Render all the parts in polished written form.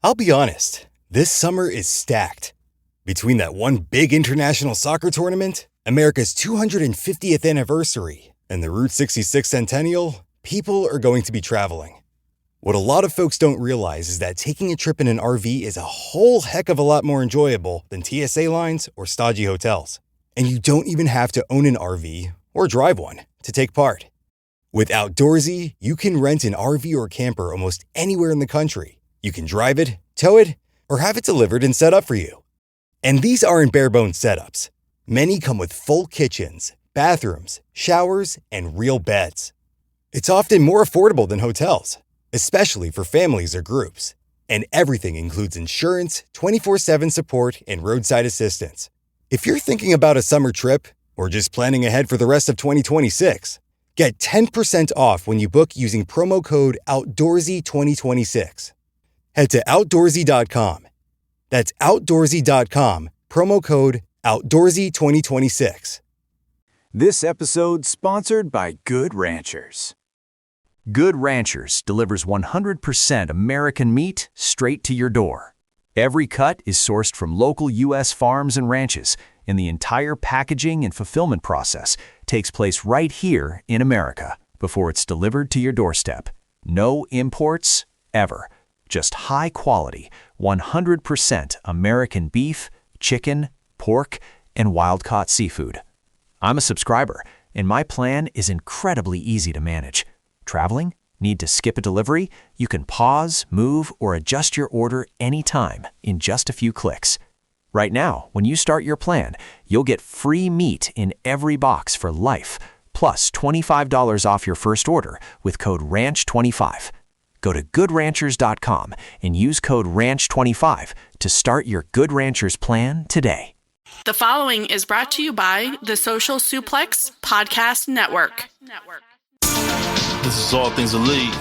I'll be honest, this summer is stacked. Between that one big international soccer tournament, America's 250th anniversary, and the Route 66 Centennial, people are going to be traveling. What a lot of folks don't realize is that taking a trip in an RV is a whole heck of a lot more enjoyable than TSA lines or stodgy hotels. And you don't even have to own an RV or drive one to take part. With Outdoorsy, you can rent an RV or camper almost anywhere in the country. You can drive it, tow it, or have it delivered and set up for you. And these aren't bare-bones setups. Many come with full kitchens, bathrooms, showers, and real beds. It's often more affordable than hotels, especially for families or groups. And everything includes insurance, 24/7 support, and roadside assistance. If you're thinking about a summer trip or just planning ahead for the rest of 2026, get 10% off when you book using promo code OUTDOORSY2026. Head to Outdoorsy.com. That's Outdoorsy.com, promo code OUTDOORSY2026. This episode sponsored by Good Ranchers. Good Ranchers delivers 100% American meat straight to your door. Every cut is sourced from local U.S. farms and ranches, and the entire packaging and fulfillment process takes place right here in America before it's delivered to your doorstep. No imports, ever. Just high-quality, 100% American beef, chicken, pork, and wild-caught seafood. I'm a subscriber, and my plan is incredibly easy to manage. Traveling? Need to skip a delivery? You can pause, move, or adjust your order anytime in just a few clicks. Right now, when you start your plan, you'll get free meat in every box for life, plus $25 off your first order with code RANCH25. Go to goodranchers.com and use code RANCH25 to start your Good Ranchers plan today. The following is brought to you by the Social Suplex Podcast Network. This is All Things Elite.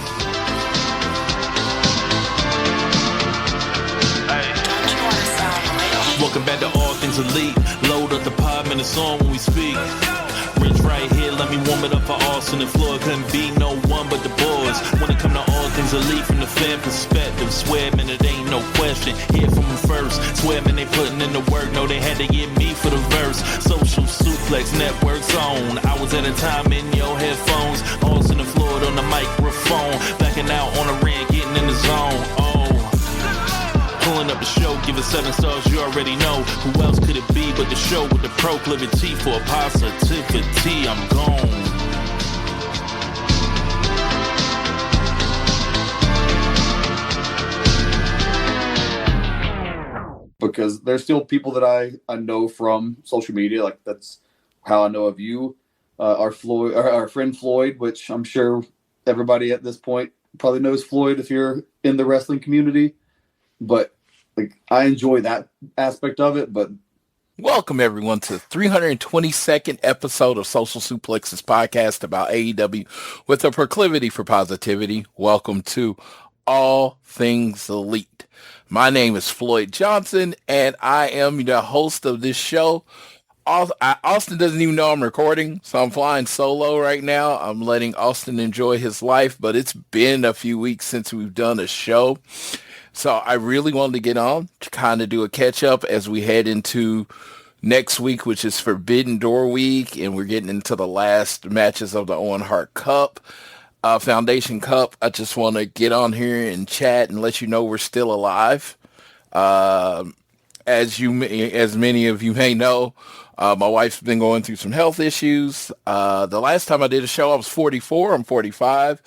Welcome back to All Things Elite. Load up the pod, man, it's on when we speak. Rich right here, let me warm it up for Austin and Floyd. Couldn't be no one but the boys. When it come to All Things Elite from the fan perspective, swear, man, it ain't no question. Hear from them first. Swear, man, they putting in the work. No, they had to get me for the verse. Social Suplex Network's on. Hours at a time in your headphones. Austin and Floyd on the microphone. Backing out on the rant, getting in the zone. Pulling up the show, give it 7 stars, you already know. Who else could it be but the show with the proclivity for positivity? I'm gone. Because there's still people that I know from social media, like that's how I know of you, our friend Floyd, which I'm sure everybody at this point probably knows Floyd if you're in the wrestling community. But like, I enjoy that aspect of it. But welcome everyone to the 322nd episode of Social Suplex's podcast about AEW with a proclivity for positivity. Welcome to All Things Elite. My name is Floyd Johnson, and I am the host of this show. Austin doesn't even know I'm recording, so I'm flying solo right now. I'm letting Austin enjoy his life, but it's been a few weeks since we've done a show. So I really wanted to get on to kind of do a catch-up as we head into next week, which is Forbidden Door Week, and we're getting into the last matches of the Owen Hart Cup, Foundation Cup. I just want to get on here and chat and let you know we're still alive. As many of you may know, my wife's been going through some health issues. The last time I did a show, I was 44. I'm 45.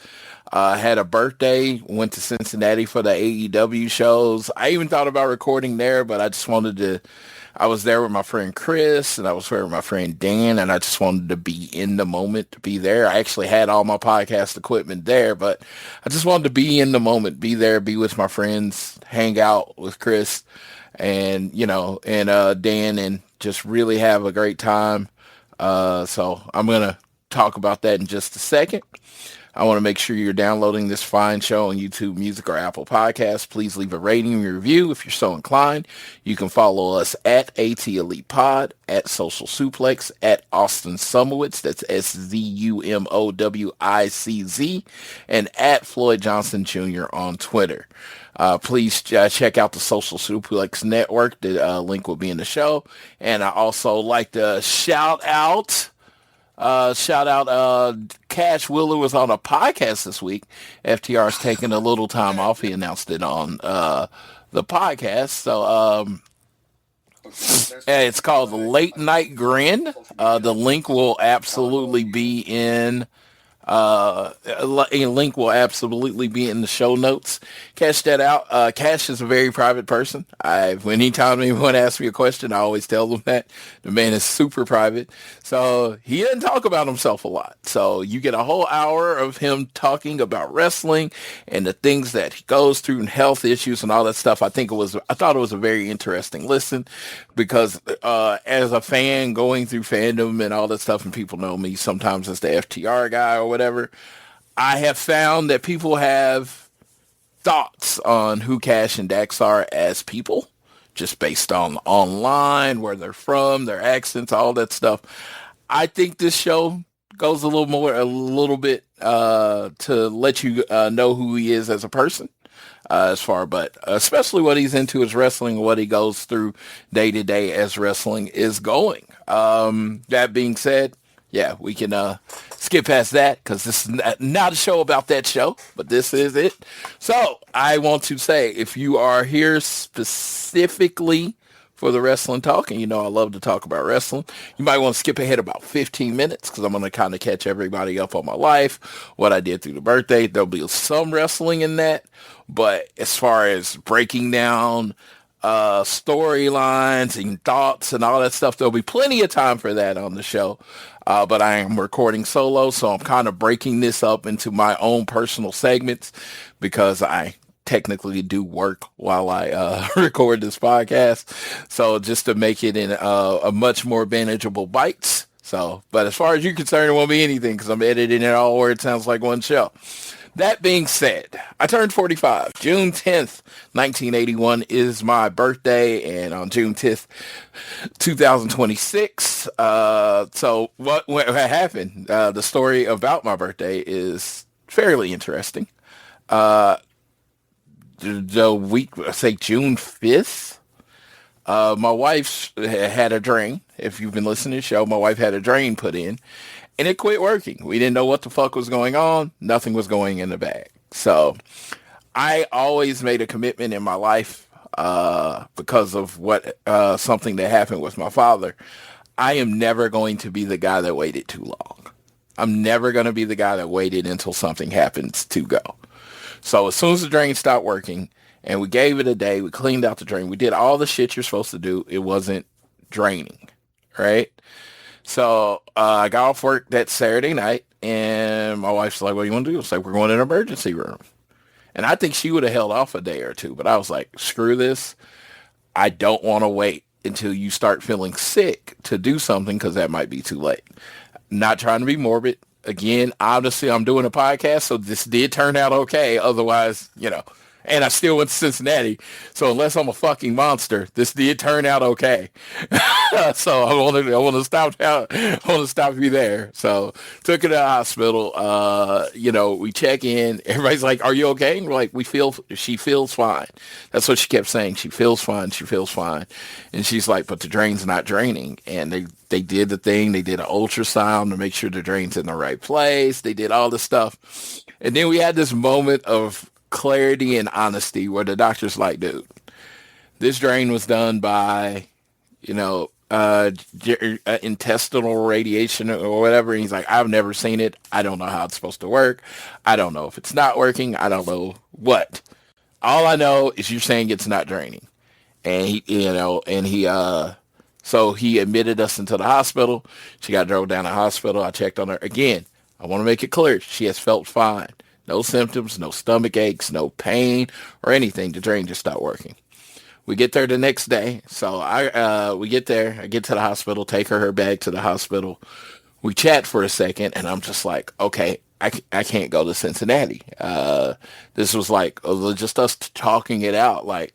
I had a birthday, went to Cincinnati for the AEW shows. I even thought about recording there, but I just wanted to, I was there with my friend Chris, and I was there with my friend Dan, and I just wanted to be in the moment, to be there. I actually had all my podcast equipment there, but I just wanted to be in the moment, be there, be with my friends, hang out with Chris and, Dan, and just really have a great time. So I'm going to talk about that in just a second. I want to make sure you're downloading this fine show on YouTube Music or Apple Podcasts. Please leave a rating and review if you're so inclined. You can follow us at AT Elite Pod, at Social Suplex, at Austin Sumowitz, that's SZUMOWICZ, and at Floyd Johnson Jr. on Twitter. Please check out the Social Suplex Network. The link will be in the show. And I also like to shout out Cash Wheeler was on a podcast this week. FTR's taking a little time off. He announced it on the podcast. So it's called the Late Night Grin. The link will absolutely be in a link will absolutely be in the show notes. Cash that out. Cash is a very private person. Anytime anyone asks me a question, I always tell them that the man is super private. So he doesn't talk about himself a lot. So you get a whole hour of him talking about wrestling and the things that he goes through and health issues and all that stuff. I thought it was a very interesting listen because as a fan going through fandom and all that stuff, and people know me sometimes as the FTR guy or whatever, I have found that people have thoughts on who Cash and Dax are as people, just based on online, where they're from, their accents, all that stuff. I think this show goes a little bit to let you know who he is as a person, but especially what he's into as wrestling, what he goes through day to day as wrestling is going. That being said, yeah, we can skip past that because this is not a show about that show, but this is it. So I want to say, if you are here specifically for the wrestling talk, and you know I love to talk about wrestling, you might want to skip ahead about 15 minutes because I'm going to kind of catch everybody up on my life, what I did through the birthday. There'll be some wrestling in that, but as far as breaking down storylines and thoughts and all that stuff, there'll be plenty of time for that on the show. But I am recording solo, so I'm kind of breaking this up into my own personal segments because I technically do work while I record this podcast. So just to make it in a much more manageable bites. So, but as far as you're concerned, it won't be anything because I'm editing it all where it sounds like one show. That being said, I turned 45. June 10th, 1981 is my birthday, and on June 10th, 2026. So what happened? The story about my birthday is fairly interesting. The week, say June 5th, my wife had a drain. If you've been listening to the show, my wife had a drain put in. And it quit working. We didn't know what the fuck was going on. Nothing was going in the bag. So I always made a commitment in my life because of something that happened with my father. I am never going to be the guy that waited too long. I'm never going to be the guy that waited until something happens to go. So as soon as the drain stopped working and we gave it a day, we cleaned out the drain. We did all the shit you're supposed to do. It wasn't draining, right? So I got off work that Saturday night, and my wife's like, what do you want to do? It's like, we're going to an emergency room. And I think she would have held off a day or two, but I was like, screw this. I don't want to wait until you start feeling sick to do something because that might be too late. Not trying to be morbid. Again, obviously, I'm doing a podcast, so this did turn out okay. Otherwise, and I still went to Cincinnati. So unless I'm a fucking monster, this did turn out okay. So I want to stop you there. So took her to the hospital. We check in. Everybody's like, "Are you okay?" And we're like, she feels fine. That's what she kept saying. She feels fine. She feels fine. And she's like, but the drain's not draining. And they did the thing. They did an ultrasound to make sure the drain's in the right place. They did all this stuff. And then we had this moment of clarity and honesty where the doctor's like, dude, this drain was done by, intestinal radiation or whatever. And he's like, I've never seen it. I don't know how it's supposed to work. I don't know if it's not working. I don't know what. All I know is you're saying it's not draining. And so he admitted us into the hospital. She got drove down to the hospital. I checked on her. Again, I want to make it clear. She has felt fine. No symptoms, no stomach aches, no pain or anything. The drain just stopped working. We get there the next day. So we get there. I get to the hospital, take her bag to the hospital. We chat for a second, and I'm just like, okay, I can't go to Cincinnati. This was like just us talking it out. Like,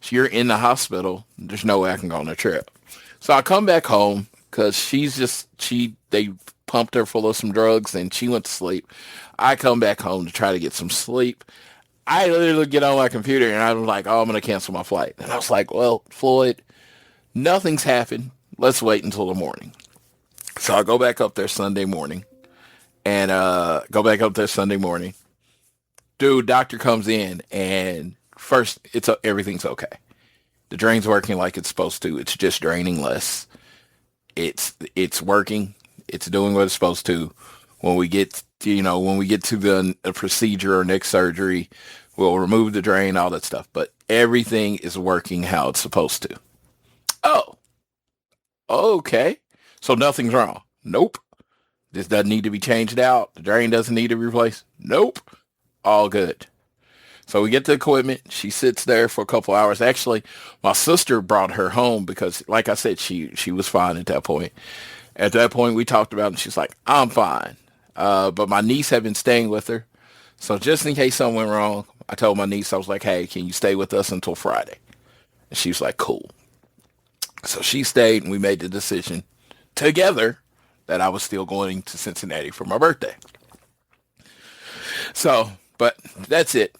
you're in the hospital. There's no way I can go on a trip. So I come back home because they pumped her full of some drugs and she went to sleep. I come back home to try to get some sleep. I literally get on my computer and I'm like, oh, I'm going to cancel my flight. And I was like, well, Floyd, nothing's happened. Let's wait until the morning. So I go back up there Sunday morning. And Dude, doctor comes in and first, everything's okay. The drain's working like it's supposed to. It's just draining less. It's working. It's doing what it's supposed to. When we get to the procedure or next surgery, we'll remove the drain, all that stuff. But everything is working how it's supposed to. Oh, okay. So nothing's wrong. Nope. This doesn't need to be changed out. The drain doesn't need to be replaced. Nope. All good. So we get the equipment. She sits there for a couple hours. Actually, my sister brought her home because, like I said, she was fine at that point. At that point, we talked about it, and she's like, I'm fine. But my niece had been staying with her. So just in case something went wrong, I told my niece, I was like, hey, can you stay with us until Friday? And she was like, cool. So she stayed, and we made the decision together that I was still going to Cincinnati for my birthday. So, but that's it.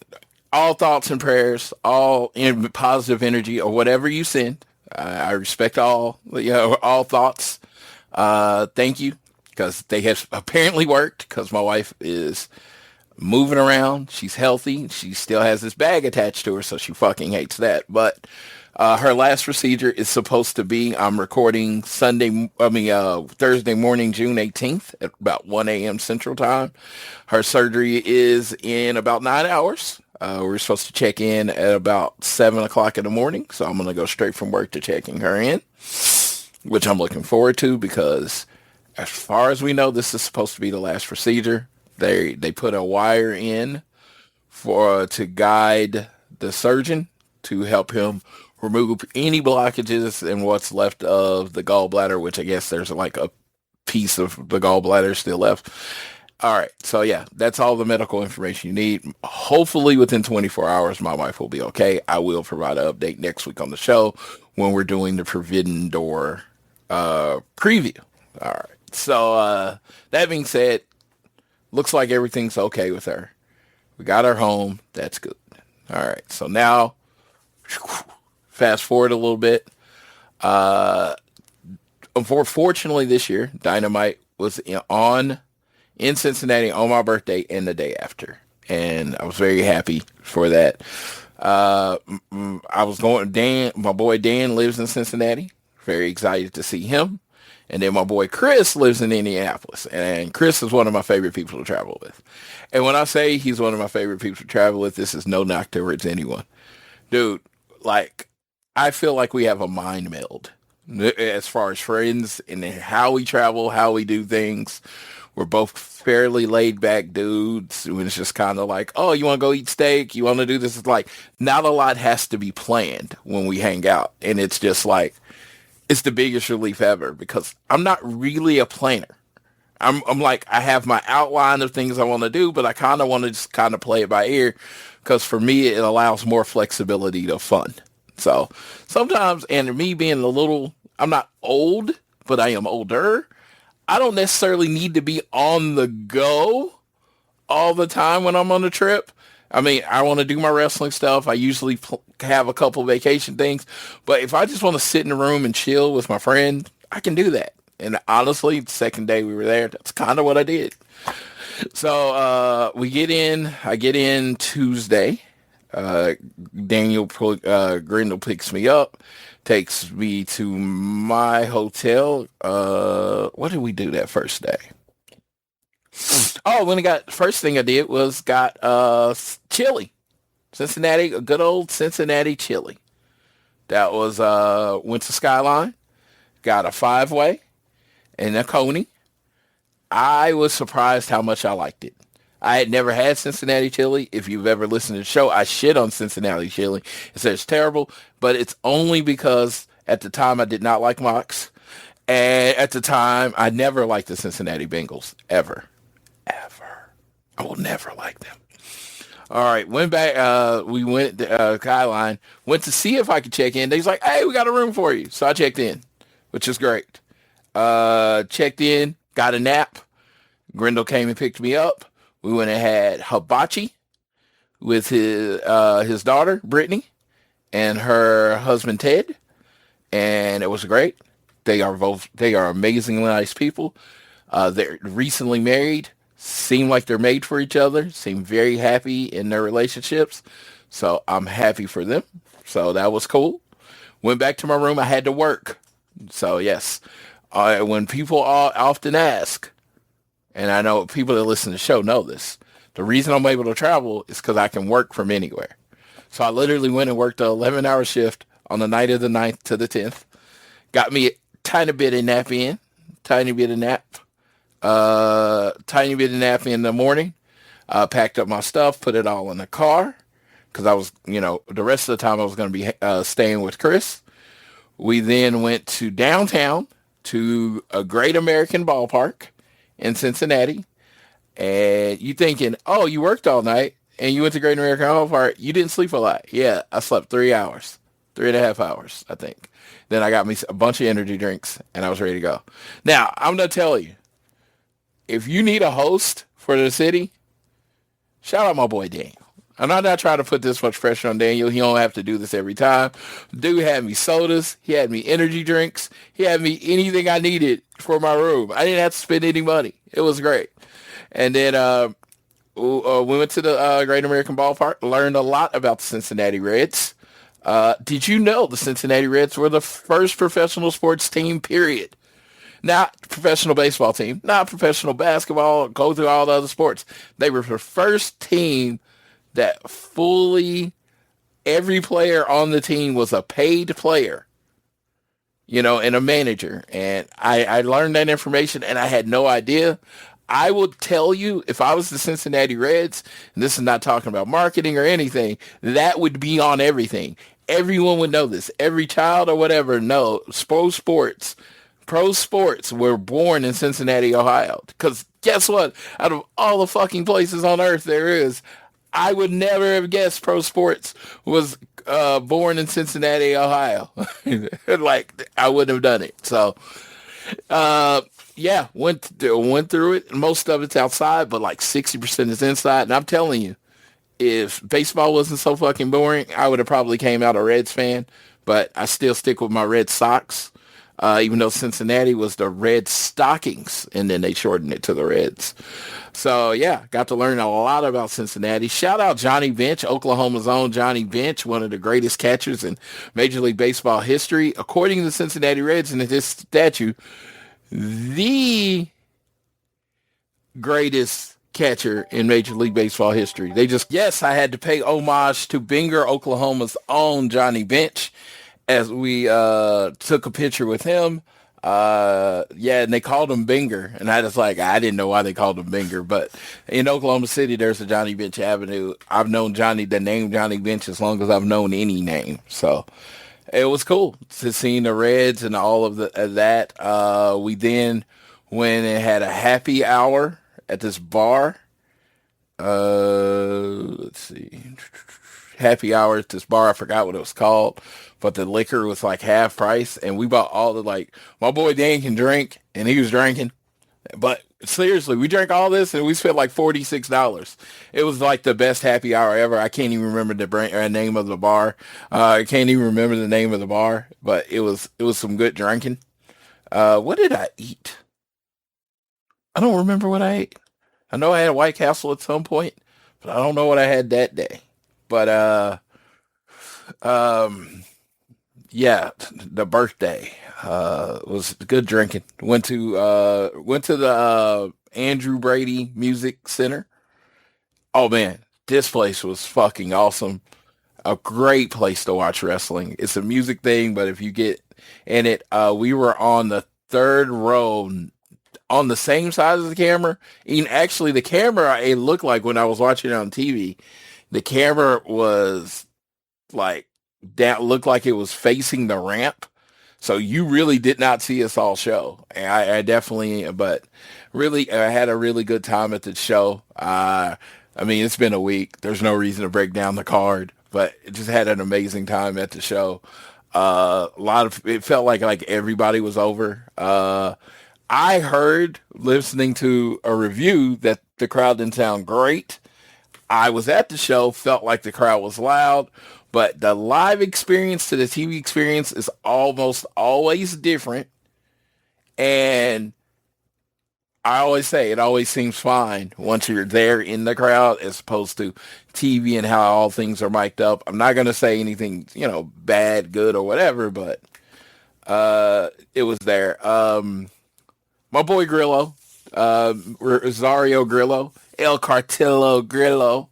All thoughts and prayers, all in positive energy or whatever you send. I respect all thoughts. Thank you, because they have apparently worked, because my wife is moving around. She's healthy. She still has this bag attached to her, so she fucking hates that. But her last procedure is supposed to be, I'm recording Thursday morning, June 18th at about 1 a.m. Central Time. Her surgery is in about 9 hours. We're supposed to check in at about 7 o'clock in the morning. So I'm going to go straight from work to checking her in, which I'm looking forward to, because as far as we know, this is supposed to be the last procedure. They put a wire in to guide the surgeon to help him remove any blockages in what's left of the gallbladder, which I guess there's like a piece of the gallbladder still left. All right. So yeah, that's all the medical information you need. Hopefully within 24 hours, my wife will be okay. I will provide an update next week on the show when we're doing the Forbidden Door preview. All right. So that being said, looks like everything's okay with her. We got her home. That's good. All right. So now, fast forward a little bit. Unfortunately, this year, Dynamite was in Cincinnati on my birthday and the day after. And I was very happy for that. My boy Dan lives in Cincinnati. Very excited to see him. And then my boy Chris lives in Indianapolis. And Chris is one of my favorite people to travel with. And when I say he's one of my favorite people to travel with, this is no knock towards anyone. Dude, like, I feel like we have a mind meld as far as friends and how we travel, how we do things. We're both fairly laid back dudes. And it's just kind of like, oh, you want to go eat steak? You want to do this? It's like, not a lot has to be planned when we hang out. And it's just like, it's the biggest relief ever, because I'm not really a planner. I'm like, I have my outline of things I want to do, but I kind of want to just kind of play it by ear, because for me, it allows more flexibility to fun. So sometimes, and me being I'm not old, but I am older. I don't necessarily need to be on the go all the time when I'm on a trip. I mean, I want to do my wrestling stuff. I usually have a couple vacation things. But if I just want to sit in a room and chill with my friend, I can do that. And honestly, the second day we were there, that's kind of what I did. So I get in Tuesday. Grindle picks me up, takes me to my hotel. What did we do that first day? Oh, first thing I did was got chili. Cincinnati, a good old Cincinnati chili. That was went to Skyline, got a 5-way and a coney. I was surprised how much I liked it. I had never had Cincinnati chili. If you've ever listened to the show, I shit on Cincinnati chili. It says it's terrible, but it's only because at the time I did not like Mox. And at the time, I never liked the Cincinnati Bengals. Ever. I will never like them. All right. Went back. We went to Skyline. Went to see if I could check in. He's like, hey, we got a room for you. So I checked in, which is great. Checked in. Got a nap. Grindle came and picked me up. We went and had hibachi. with his daughter Brittany and her husband Ted, and it was great. They are amazingly nice people. They're recently married. Seem like they're made for each other. Seem very happy in their relationships. So I'm happy for them. So that was cool. Went back to my room. I had to work. So yes, when people often ask, and I know people that listen to the show know this, the reason I'm able to travel is because I can work from anywhere. So I literally went and worked an 11-hour shift on the night of the 9th to the 10th. Got me a tiny bit of nap in. Tiny bit of nap in the morning. Packed up my stuff, put it all in the car. Because I was, the rest of the time I was going to be staying with Chris. We then went to downtown to a Great American Ballpark in Cincinnati. And you thinking, oh, you worked all night and you went to Great American Ballpark. You didn't sleep a lot. Yeah, I slept 3 hours, 3.5 hours, I think. Then I got me a bunch of energy drinks and I was ready to go. Now, I'm going to tell you, if you need a host for the city, shout out my boy Daniel. I'm not trying to put this much pressure on Daniel. He don't have to do this every time. Dude had me sodas. He had me energy drinks. He had me anything I needed for my room. I didn't have to spend any money. It was great. And then we went to the Great American Ballpark, learned a lot about the Cincinnati Reds. Did you know the Cincinnati Reds were the first professional sports team, period? Not professional baseball team, not professional basketball, go through all the other sports. They were the first team that fully every player on the team was a paid player, and a manager. And I learned that information and I had no idea. I would tell you, if I was the Cincinnati Reds, and this is not talking about marketing or anything, that would be on everything. Everyone would know this. Every child or whatever knows pro sports were born in Cincinnati, Ohio. Because guess what? Out of all the fucking places on earth there is, I would never have guessed pro sports was born in Cincinnati, Ohio. Like, I wouldn't have done it. So, yeah, went through it. Most of it's outside, but like 60% is inside. And I'm telling you, if baseball wasn't so fucking boring, I would have probably came out a Reds fan. But I still stick with my Red Sox. Even though Cincinnati was the Red Stockings, and then they shortened it to the Reds. So, yeah, got to learn a lot about Cincinnati. Shout out Johnny Bench, Oklahoma's own Johnny Bench, one of the greatest catchers in Major League Baseball history. According to the Cincinnati Reds and this statue, the greatest catcher in Major League Baseball history. Yes, I had to pay homage to Binger, Oklahoma's own Johnny Bench, as we took a picture with him. And they called him Binger. And I didn't know why they called him Binger. But in Oklahoma City, there's a Johnny Bench Avenue. I've known the name Johnny Bench as long as I've known any name. So it was cool to see the Reds and all of that. We then went and had a happy hour at this bar. Let's see. Happy hour at this bar. I forgot what it was called. But the liquor was like half price, and we bought all my boy Dan can drink, and he was drinking. But seriously, we drank all this, and we spent like $46. It was like the best happy hour ever. I can't even remember the name of the bar. I can't even remember the name of the bar, but it was some good drinking. What did I eat? I don't remember what I ate. I know I had a White Castle at some point, but I don't know what I had that day. But yeah, the birthday was good drinking. Went to the Andrew Brady Music Center. Oh man, this place was fucking awesome. A great place to watch wrestling. It's a music thing, but if you get in it, we were on the third row on the same side as the camera. And actually, the camera, it looked like when I was watching it on TV, the camera was like that, looked like it was facing the ramp. So you really did not see us all show. And I definitely, but really, I had a really good time at the show. I mean, it's been a week. There's no reason to break down the card, but it just had an amazing time at the show. It felt like everybody was over. I heard, listening to a review, that the crowd didn't sound great. I was at the show, felt like the crowd was loud, but the live experience to the TV experience is almost always different. And I always say it always seems fine once you're there in the crowd as opposed to TV and how all things are mic'd up. I'm not going to say anything, bad, good, or whatever, but it was there. My boy Grillo, Rosario Grillo, El Cartillo Grillo.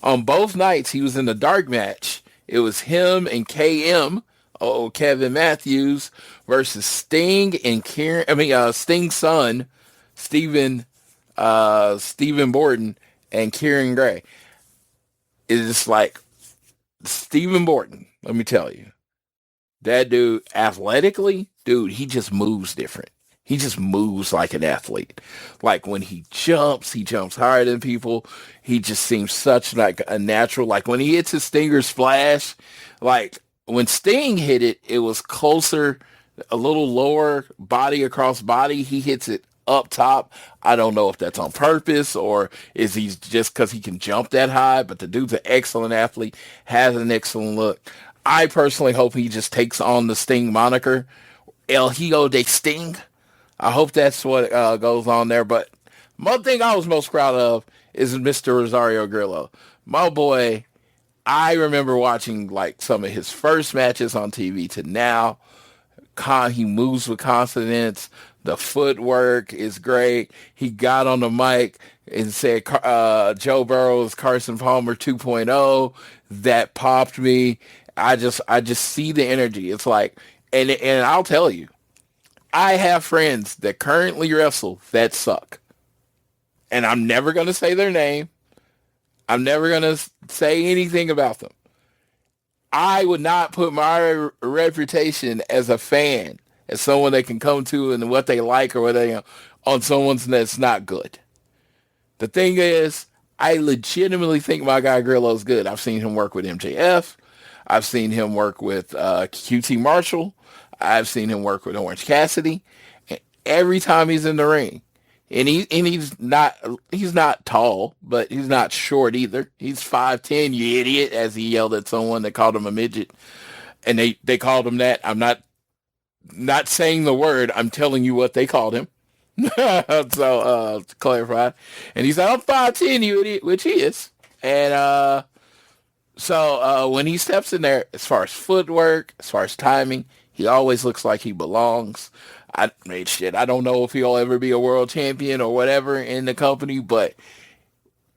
On both nights, he was in the dark match. It was him and KM, Kevin Matthews, versus Sting and Sting's son, Stephen Borden, and Kieran Gray. It is like Stephen Borden, let me tell you. That dude, athletically, he just moves different. He just moves like an athlete. Like when he jumps higher than people. He just seems such like a natural. Like when he hits his Stinger splash, like when Sting hit it, it was closer, a little lower body across body. He hits it up top. I don't know if that's on purpose or is he just because he can jump that high, but the dude's an excellent athlete, has an excellent look. I personally hope he just takes on the Sting moniker, El Hijo de Sting. I hope that's what goes on there. But one thing I was most proud of is Mr. Rosario Grillo. My boy, I remember watching like some of his first matches on TV to now. He moves with confidence. The footwork is great. He got on the mic and said Joe Burrow's Carson Palmer 2.0. That popped me. I just see the energy. It's like, and I'll tell you, I have friends that currently wrestle that suck. And I'm never going to say their name. I'm never going to say anything about them. I would not put my reputation as a fan, as someone they can come to and what they like or what they on someone that's not good. The thing is, I legitimately think my guy Grillo's good. I've seen him work with MJF. I've seen him work with QT Marshall. I've seen him work with Orange Cassidy. And every time he's in the ring, and he's not tall, but he's not short either. He's 5'10", you idiot, as he yelled at someone that called him a midget. And they called him that. I'm not saying the word. I'm telling you what they called him. So, to clarify. And he said, I'm 5'10", you idiot, which he is. And so when he steps in there, as far as footwork, as far as timing, he always looks like he belongs. I don't know if he'll ever be a world champion or whatever in the company, but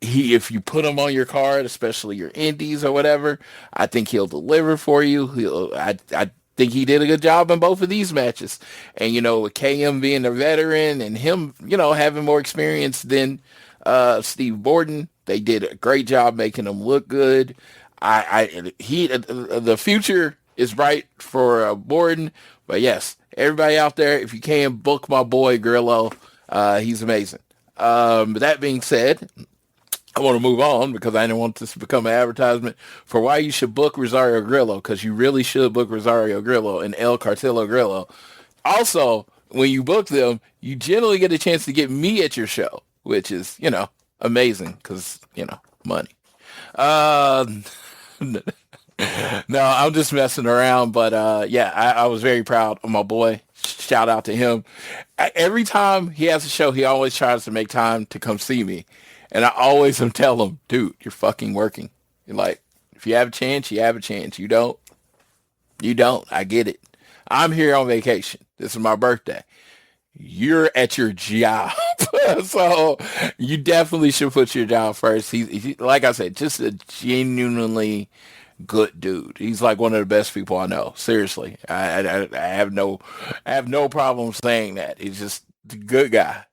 if you put him on your card, especially your indies or whatever, I think he'll deliver for you. I think he did a good job in both of these matches. And, with KM being a veteran and him, having more experience than Steve Borden, they did a great job making him look good. The future is bright for Borden, but yes, everybody out there, if you can, book my boy Grillo. He's amazing. That being said, I want to move on because I didn't want this to become an advertisement for why you should book Rosario Grillo, because you really should book Rosario Grillo and El Cartillo Grillo. Also, when you book them, you generally get a chance to get me at your show, which is, amazing because, money. No, I'm just messing around, but I was very proud of my boy. Shout out to him. Every time he has a show, he always tries to make time to come see me, and I always tell him, dude, you're fucking working. You're like, if you have a chance, you have a chance. You don't. I get it. I'm here on vacation. This is my birthday. You're at your job. So you definitely should put your job first. He's like I said, just a genuinely good dude. He's like one of the best people I know. Seriously. I have no problem saying that. He's just a good guy.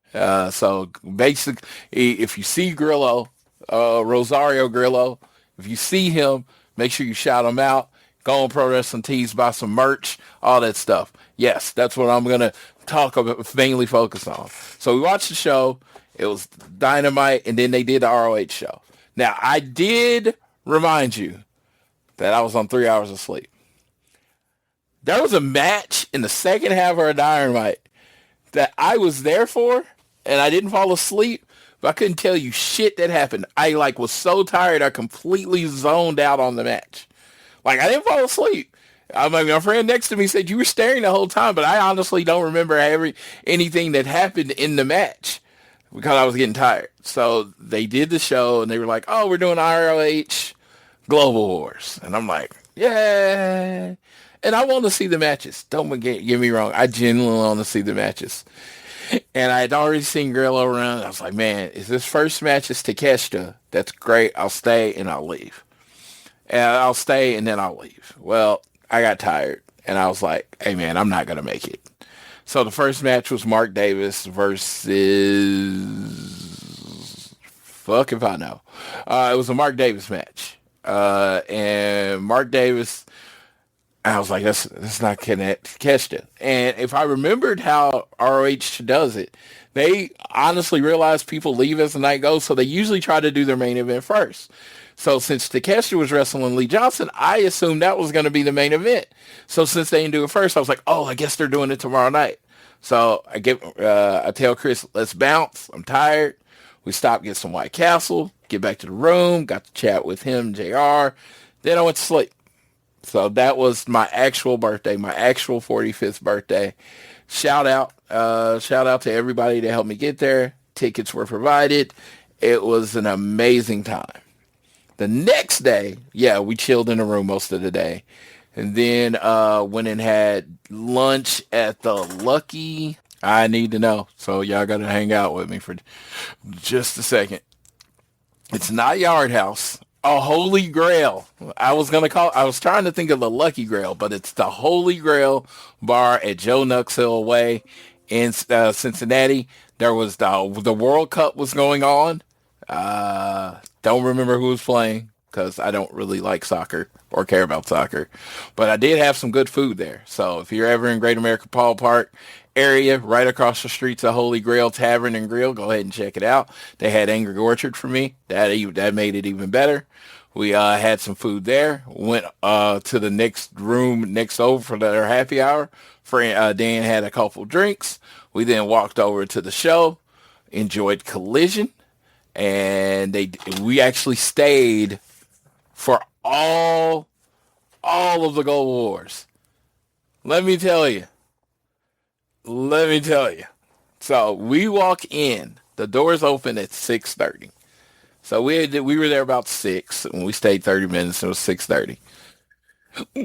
So basically, if you see Grillo, Rosario Grillo, if you see him, make sure you shout him out. Go on Pro Wrestling Tees, buy some merch, all that stuff. Yes, that's what I'm going to talk about, mainly focus on. So we watched the show. It was Dynamite, and then they did the ROH show. Now, I did remind you that I was on 3 hours of sleep. There was a match in the second half of our Dynamite that I was there for, and I didn't fall asleep, but I couldn't tell you shit that happened. I like was so tired I completely zoned out on the match. Like I didn't fall asleep. I mean, my friend next to me said you were staring the whole time, but I honestly don't remember anything that happened in the match because I was getting tired. So they did the show and they were like, "Oh, we're doing ROH Global Wars," and I'm like, "Yeah." And I want to see the matches. Don't get me wrong. I genuinely want to see the matches. And I had already seen Grillo around. I was like, man, if this first match is Takeshita, that's great. I'll stay and I'll leave. And I'll stay and then I'll leave. Well, I got tired. And I was like, hey, man, I'm not going to make it. So the first match was Mark Davis versus... Fuck if I know. It was a Mark Davis match. And Mark Davis... I was like, that's not Takeshita. And if I remembered how ROH does it, they honestly realize people leave as the night goes, so they usually try to do their main event first. So since Takeshita was wrestling Lee Johnson, I assumed that was going to be the main event. So since they didn't do it first, I was like, oh, I guess they're doing it tomorrow night. So I tell Chris, let's bounce. I'm tired. We stop, get some White Castle, get back to the room, got to chat with him, JR. Then I went to sleep. So that was my actual birthday, my actual 45th birthday. Shout out to everybody that helped me get there. Tickets were provided. It was an amazing time. The next day, we chilled in the room most of the day. And then went and had lunch at the Lucky. I need to know. So y'all got to hang out with me for just a second. It's not Yard House. A Holy Grail. I was trying to think of the Lucky Grail, but it's the Holy Grail bar at Joe Nuxhall Way in Cincinnati. There was the World Cup was going on. Don't remember who was playing because I don't really like soccer or care about soccer, but I did have some good food there. So if you're ever in Great America Ballpark area, right across the street's a Holy Grail Tavern and Grill. Go ahead and check it out. They had Angry Orchard for me. That made it even better. We had some food there. Went to the next room next over for their happy hour. Dan had a couple drinks. We then walked over to the show, enjoyed Collision, and we actually stayed for all of the Global Wars. Let me tell you. So we walk in. The doors open at 6:30. So we were there about 6, and we stayed 30 minutes. It was 6:30.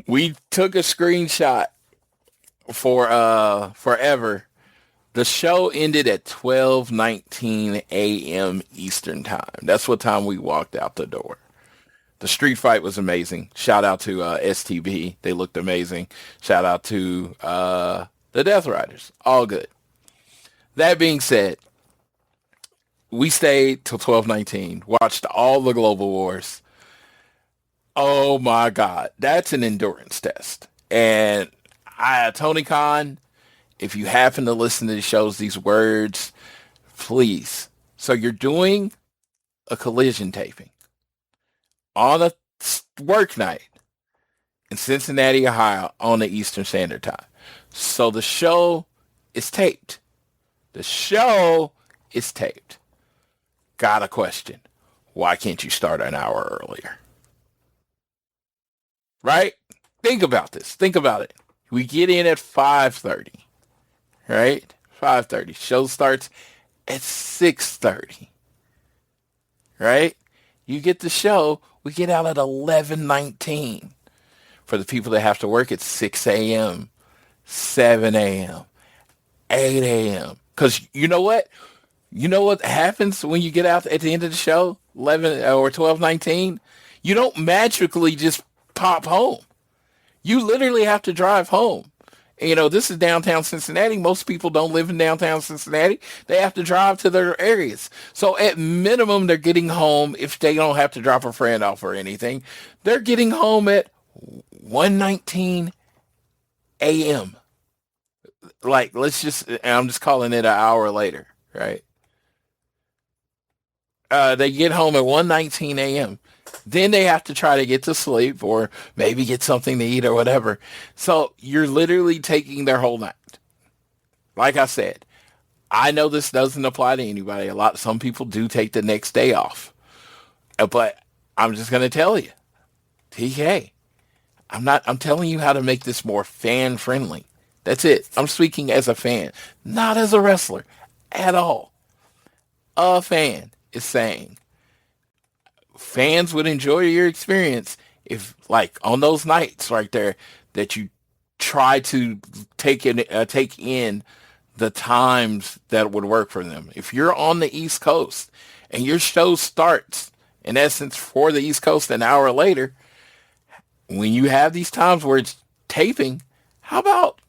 We took a screenshot for forever. The show ended at 12:19 a.m. Eastern time. That's what time we walked out the door. The street fight was amazing. Shout out to STB. They looked amazing. Shout out to the Death Riders. All good. That being said, we stayed till 12:19. Watched all the Global Wars. Oh my God. That's an endurance test. And Tony Khan, if you happen to listen to the shows, these words, please. So you're doing a Collision taping on a work night in Cincinnati, Ohio on the Eastern Standard Time. So the show is taped. Got a question. Why can't you start an hour earlier? Right? Think about this. Think about it. We get in at 5:30. Right? 5:30. Show starts at 6:30. Right? You get the show. We get out at 11:19. For the people that have to work at 6 a.m., 7 a.m., 8 a.m. Because you know what? You know what happens when you get out at the end of the show, 11 or 12:19? You don't magically just pop home. You literally have to drive home. And, this is downtown Cincinnati. Most people don't live in downtown Cincinnati. They have to drive to their areas. So at minimum, they're getting home, if they don't have to drop a friend off or anything, they're getting home at 1:19 a.m. Like, I'm just calling it an hour later, right? They get home at 1:19 a.m. Then they have to try to get to sleep or maybe get something to eat or whatever. So you're literally taking their whole night. Like I said, I know this doesn't apply to anybody. Some people do take the next day off. But I'm just going to tell you, TK, I'm telling you how to make this more fan friendly. That's it. I'm speaking as a fan, not as a wrestler at all. A fan is saying fans would enjoy your experience if, like, on those nights right there, that you try to take in the times that would work for them. If you're on the East Coast and your show starts, in essence, for the East Coast an hour later, when you have these times where it's taping, how about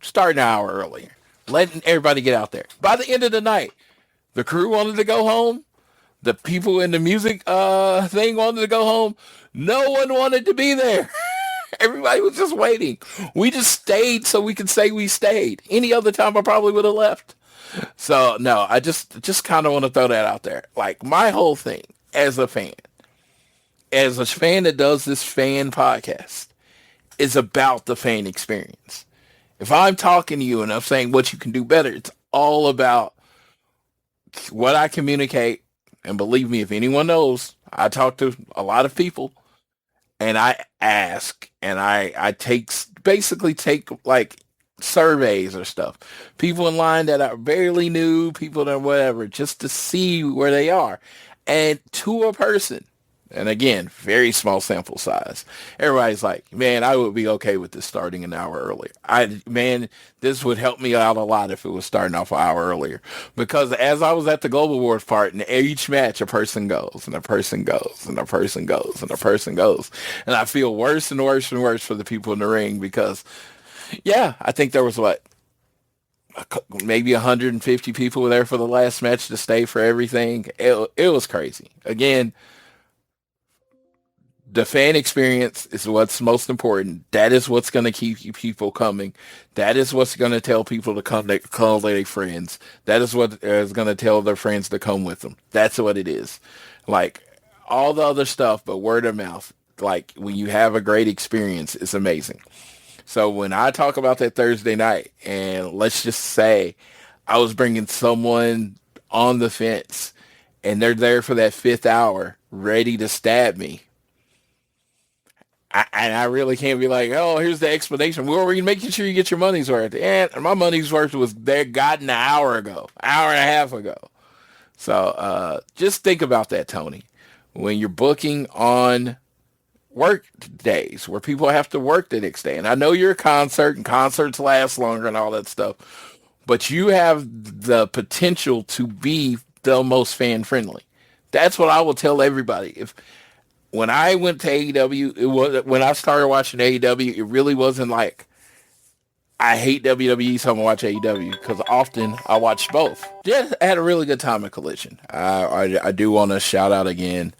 starting an hour earlier, letting everybody get out there? By the end of the night, the crew wanted to go home. The people in the music thing wanted to go home. No one wanted to be there. Everybody was just waiting. We just stayed so we could say we stayed. Any other time, I probably would have left. So, no, I just kind of want to throw that out there. Like, my whole thing as a fan that does this fan podcast, is about the fan experience. If I'm talking to you and I'm saying what you can do better, it's all about what I communicate. And believe me, if anyone knows, I talk to a lot of people and I ask and I basically take like surveys or stuff. People in line that are barely new, people that are whatever, just to see where they are. And to a person, and again, very small sample size, everybody's like, man, I would be okay with this starting an hour earlier. This would help me out a lot if it was starting off an hour earlier. Because as I was at the Global Wars part, in each match, a person goes, and a person goes, and a person goes, and a person goes. And I feel worse and worse and worse for the people in the ring because, yeah, I think there was, maybe 150 people were there for the last match to stay for everything. It was crazy. Again, the fan experience is what's most important. That is what's going to keep people coming. That is what's going to tell people to come, call their friends. That is what is going to tell their friends to come with them. That's what it is. Like, all the other stuff, but word of mouth. Like, when you have a great experience, it's amazing. So when I talk about that Thursday night, and let's just say I was bringing someone on the fence, and they're there for that 5th hour, ready to stab me, I really can't be like, oh, here's the explanation. Well, we're making sure you get your money's worth. And my money's worth was there gotten an hour and a half ago. So just think about that, Tony. When you're booking on work days where people have to work the next day. And I know you're a concert and concerts last longer and all that stuff. But you have the potential to be the most fan friendly. That's what I will tell everybody. When I went to AEW, when I started watching AEW, it really wasn't like, I hate WWE, so I'm going to watch AEW, because often I watch both. Yeah, I had a really good time at Collision. I do want to shout out again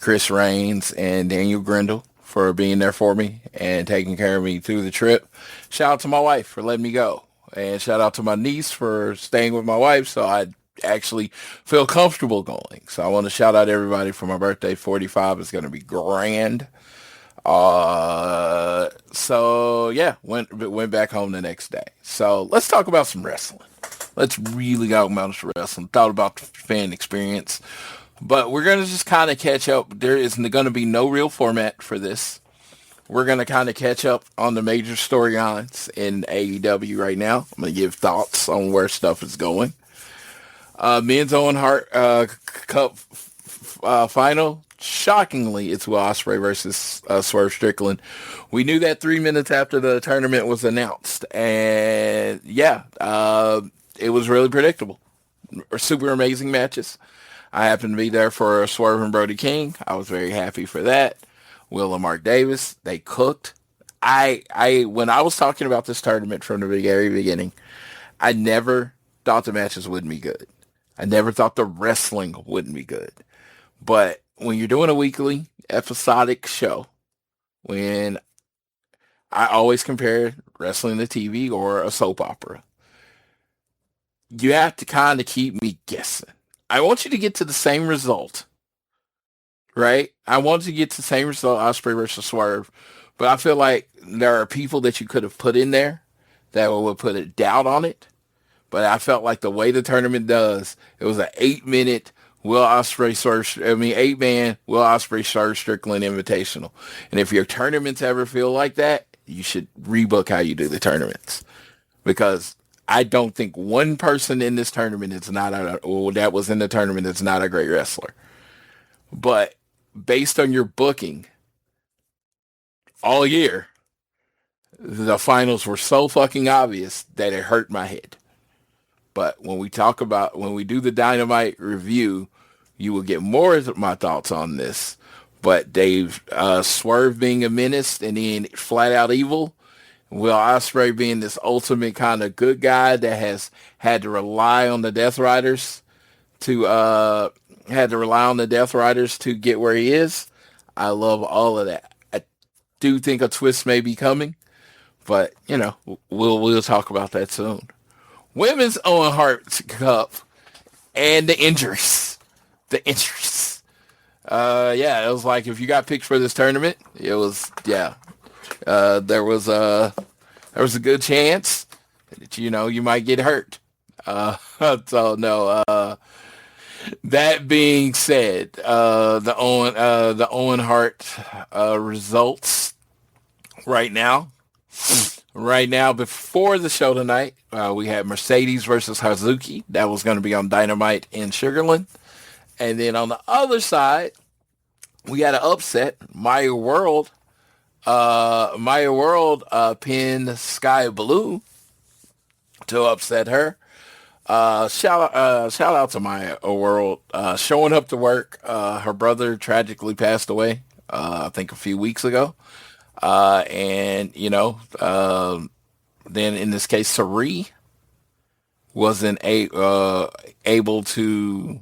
Chris Raines and Daniel Grindle for being there for me and taking care of me through the trip. Shout out to my wife for letting me go. And shout out to my niece for staying with my wife, so I actually feel comfortable going. So I want to shout out everybody for my birthday. 45 is going to be grand. So yeah, went back home the next day. So let's talk about some wrestling. Let's really talk about some wrestling. Thought about the fan experience, but we're going to just kind of catch up. There is going to be no real format for this. We're going to kind of catch up on the major storylines in AEW right now. I'm going to give thoughts on where stuff is going. Men's Owen Hart Cup final. Shockingly, it's Will Ospreay versus Swerve Strickland. We knew that 3 minutes after the tournament was announced. And yeah, it was really predictable. Super amazing matches. I happened to be there for Swerve and Brody King. I was very happy for that. Will and Mark Davis, they cooked. When I was talking about this tournament from the very beginning, I never thought the matches wouldn't be good. I never thought the wrestling wouldn't be good. But when you're doing a weekly episodic show, when I always compare wrestling to TV or a soap opera, you have to kind of keep me guessing. I want you to get to the same result, right? I want to get to the same result, Ospreay versus Swerve, but I feel like there are people that you could have put in there that would put a doubt on it. But I felt like the way the tournament does, it was an 8-minute Will Ospreay serve. 8-man Will Ospreay serve Strickland Invitational. And if your tournaments ever feel like that, you should rebook how you do the tournaments, because I don't think one person in this tournament is not that was in the tournament is not a great wrestler. But based on your booking all year, the finals were so fucking obvious that it hurt my head. But when we do the Dynamite review, you will get more of my thoughts on this. But Dave, Swerve being a menace and being flat out evil, Will Ospreay being this ultimate kind of good guy that has had to rely on the Death Riders to get where he is. I love all of that. I do think a twist may be coming, but we'll talk about that soon. Women's Owen Hart Cup and the injuries. It was like, if you got picked for this tournament, it was, there was a good chance that, you might get hurt. That being said, the Owen Hart results right now, before the show tonight, we had Mercedes versus Hazuki. That was going to be on Dynamite in Sugarland. And then on the other side, we had an upset. Maya World pinned Sky Blue to upset her. Shout out to Maya World showing up to work. Her brother tragically passed away, I think a few weeks ago. Then in this case, Sari wasn't able to.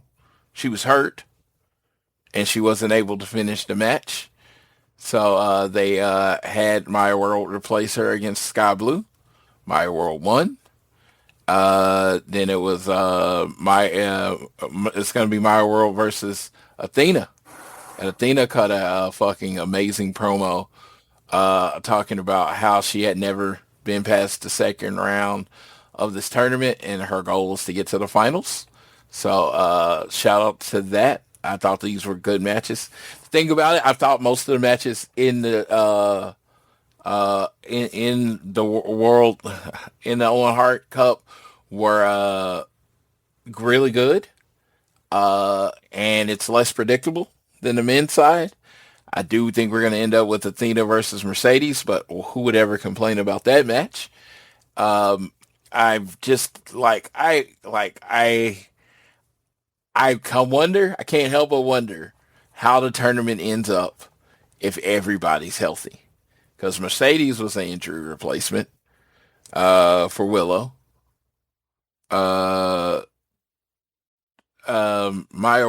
She was hurt, and she wasn't able to finish the match. So they had Maya World replace her against Sky Blue. Maya World won. Then it was it's going to be Maya World versus Athena. And Athena cut a fucking amazing promo talking about how she had never been past the second round of this tournament, and her goal was to get to the finals. So shout out to that. I thought these were good matches. Think about it. I thought most of the matches in the Owen Hart Cup were really good, and it's less predictable than the men's side. I do think we're going to end up with Athena versus Mercedes, but who would ever complain about that match? I've just I can't help but wonder how the tournament ends up if everybody's healthy. Because Mercedes was an injury replacement for Willow. Maya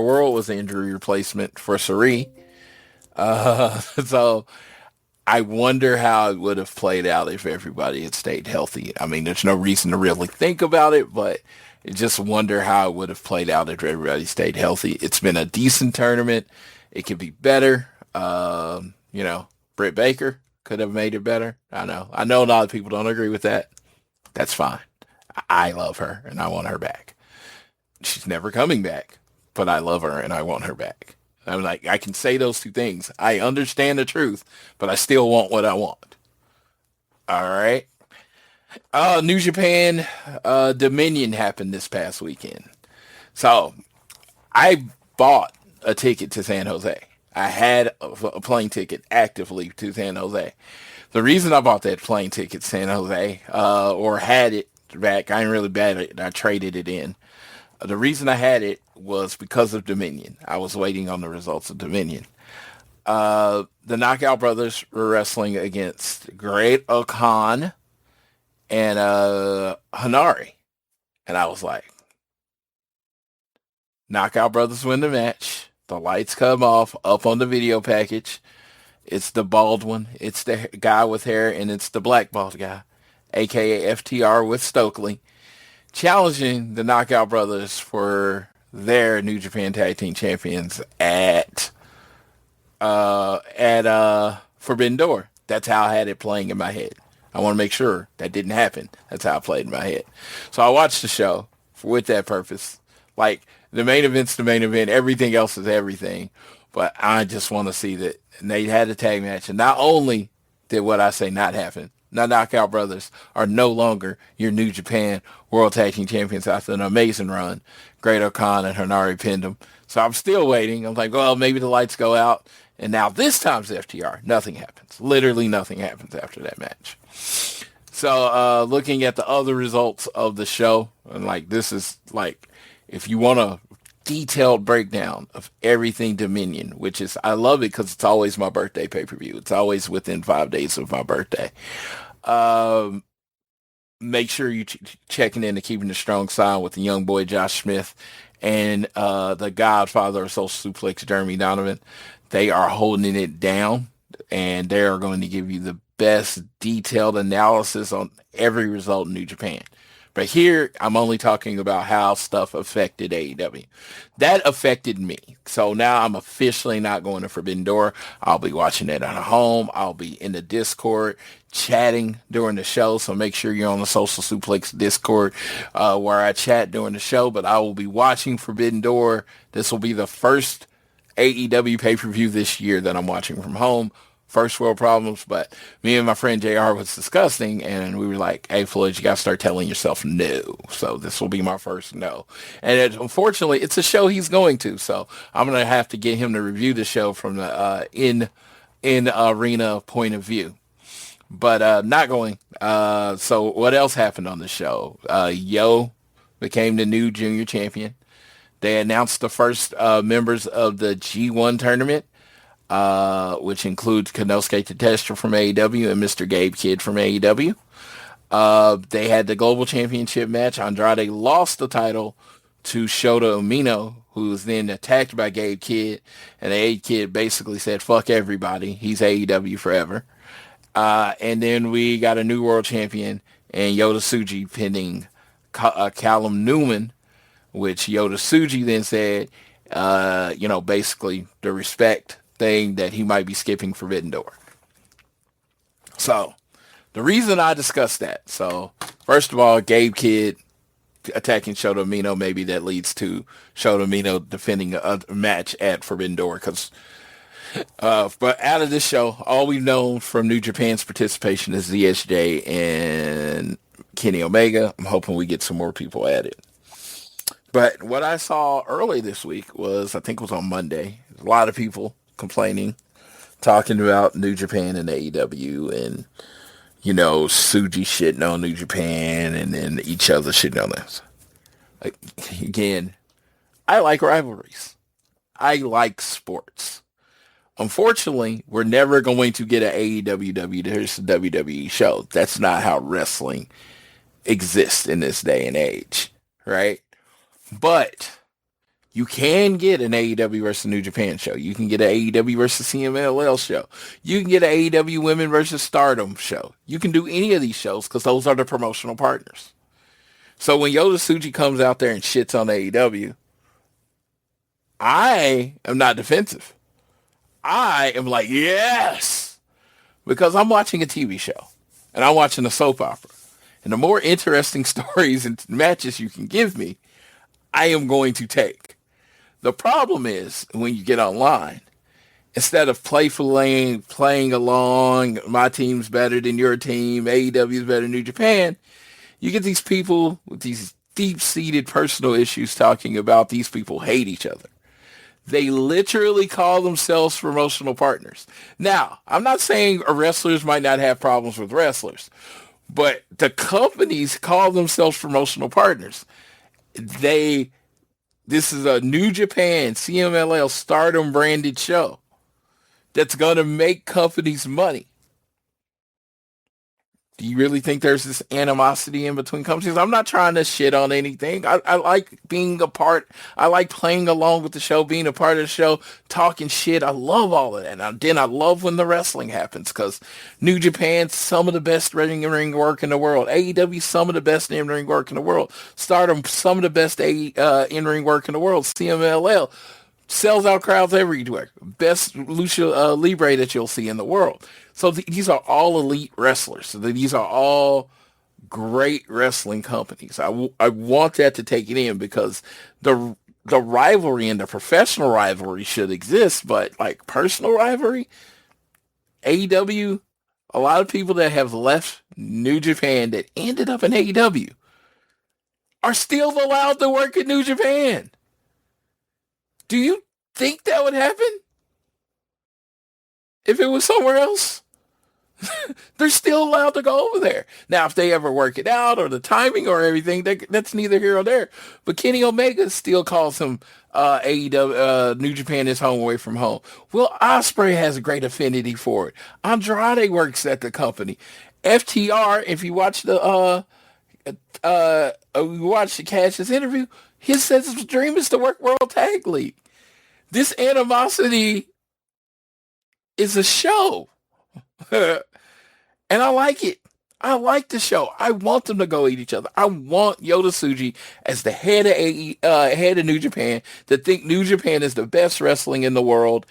World was an injury replacement for Sari. So I wonder how it would have played out if everybody had stayed healthy. I mean, there's no reason to really think about it, but just wonder how it would have played out if everybody stayed healthy. It's been a decent tournament. It could be better. Britt Baker could have made it better. I know a lot of people don't agree with that. That's fine. I love her and I want her back. She's never coming back, but I love her and I want her back. I'm like, I can say those two things. I understand the truth, but I still want what I want. All right. New Japan Dominion happened this past weekend. So I bought a ticket to San Jose. I had a plane ticket actively to San Jose. The reason I bought that plane ticket to San Jose, or had it back, I ain't really bad at it. I traded it in. The reason I had it was because of Dominion. I was waiting on the results of Dominion. The Knockout Brothers were wrestling against Great Okan and Hanari. And I was like, Knockout Brothers win the match. The lights come off up on the video package. It's the bald one. It's the guy with hair, and it's the black bald guy, a.k.a. FTR with Stokely, challenging the Knockout Brothers for their New Japan Tag Team Champions at Forbidden Door. That's how I had it playing in my head. I want to make sure that didn't happen. That's how I played in my head. So I watched the show with that purpose. Like, the main event's the main event. Everything else is everything. But I just want to see that they had a tag match. And not only did what I say not happen, the Knockout Brothers are no longer your New Japan World Tag Team Champions after an amazing run. Great O'Khan and Hanari pinned them. So I'm still waiting. I'm like, well, maybe the lights go out. And now this time's FTR. Nothing happens. Literally nothing happens after that match. So looking at the other results of the show, and like this is like, if you want a detailed breakdown of everything Dominion, which is, I love it because it's always my birthday pay-per-view. It's always within 5 days of my birthday. Make sure you checking in to Keeping the Strong Sign with the young boy Josh Smith and the godfather of Social Suplex, Jeremy Donovan. They are holding it down, and they are going to give you the best detailed analysis on every result in New Japan. But here, I'm only talking about how stuff affected AEW. That affected me. So now I'm officially not going to Forbidden Door. I'll be watching it at home. I'll be in the Discord chatting during the show. So make sure you're on the Social Suplex Discord where I chat during the show. But I will be watching Forbidden Door. This will be the first AEW pay-per-view this year that I'm watching from home. First world problems, but me and my friend JR was discussing, and we were like, hey, Floyd, you got to start telling yourself no. So this will be my first no. And unfortunately, it's a show he's going to, so I'm going to have to get him to review the show from the in arena point of view. But not going. So what else happened on the show? Yo became the new junior champion. They announced the first members of the G1 tournament, which includes Konosuke Takeshita from AEW and Mr. Gabe Kidd from AEW. They had the global championship match. Andrade lost the title to Shota Umino, who was then attacked by Gabe Kidd, and Gabe Kidd basically said, fuck everybody. He's AEW forever. And then we got a new world champion and Yota Tsuji pinning Callum Newman, which Yota Tsuji then said, basically the respect thing that he might be skipping Forbidden Door. So the reason I discussed that, so first of all, Gabe Kidd attacking Shota Umino, maybe that leads to Shota Umino defending a match at Forbidden Door, because but out of this show, all we've known from New Japan's participation is ZSJ and Kenny Omega. I'm hoping we get some more people added. But what I saw early this week was, I think it was on Monday, a lot of people complaining, talking about New Japan and AEW, and Tsuji shitting on New Japan, and then each other shitting on this. Again, I like rivalries. I like sports. Unfortunately, we're never going to get an AEW versus WWE show. That's not how wrestling exists in this day and age, right? But you can get an AEW versus New Japan show. You can get an AEW versus CMLL show. You can get an AEW Women versus Stardom show. You can do any of these shows because those are the promotional partners. So when Yota Tsuji comes out there and shits on AEW, I am not defensive. I am like, yes, because I'm watching a TV show and I'm watching a soap opera. And the more interesting stories and matches you can give me, I am going to take. The problem is when you get online, instead of playfully playing along, my team's better than your team, AEW is better than New Japan, you get these people with these deep-seated personal issues talking about these people hate each other. They literally call themselves promotional partners. Now, I'm not saying wrestlers might not have problems with wrestlers, but the companies call themselves promotional partners. This is a New Japan, CMLL, Stardom branded show that's going to make companies money. Do you really think there's this animosity in between companies? I'm not trying to shit on anything. I like being a part. I like playing along with the show, being a part of the show, talking shit. I love all of that. And then I love when the wrestling happens, because New Japan's some of the best in-ring work in the world. AEW, some of the best in-ring work in the world. Stardom, some of the best in-ring work in the world. CMLL, Sells out crowds everywhere. Best lucha libre that you'll see in the world. So these are all elite wrestlers. So these are all great wrestling companies. I want that to take it in because the rivalry and the professional rivalry should exist, but like personal rivalry, AEW, a lot of people that have left New Japan that ended up in AEW are still allowed to work in New Japan. Do you think that would happen if it was somewhere else? They're still allowed to go over there. Now, if they ever work it out or the timing or everything, that's neither here or there. But Kenny Omega still calls him AEW, New Japan is home away from home. Will Ospreay has a great affinity for it. Andrade works at the company. FTR, if you watch Cash's interview, he says his dream is to work World Tag League. This animosity is a show. And I like it. I like the show. I want them to go eat each other. I want Yota Tsuji as the head of New Japan to think New Japan is the best wrestling in the world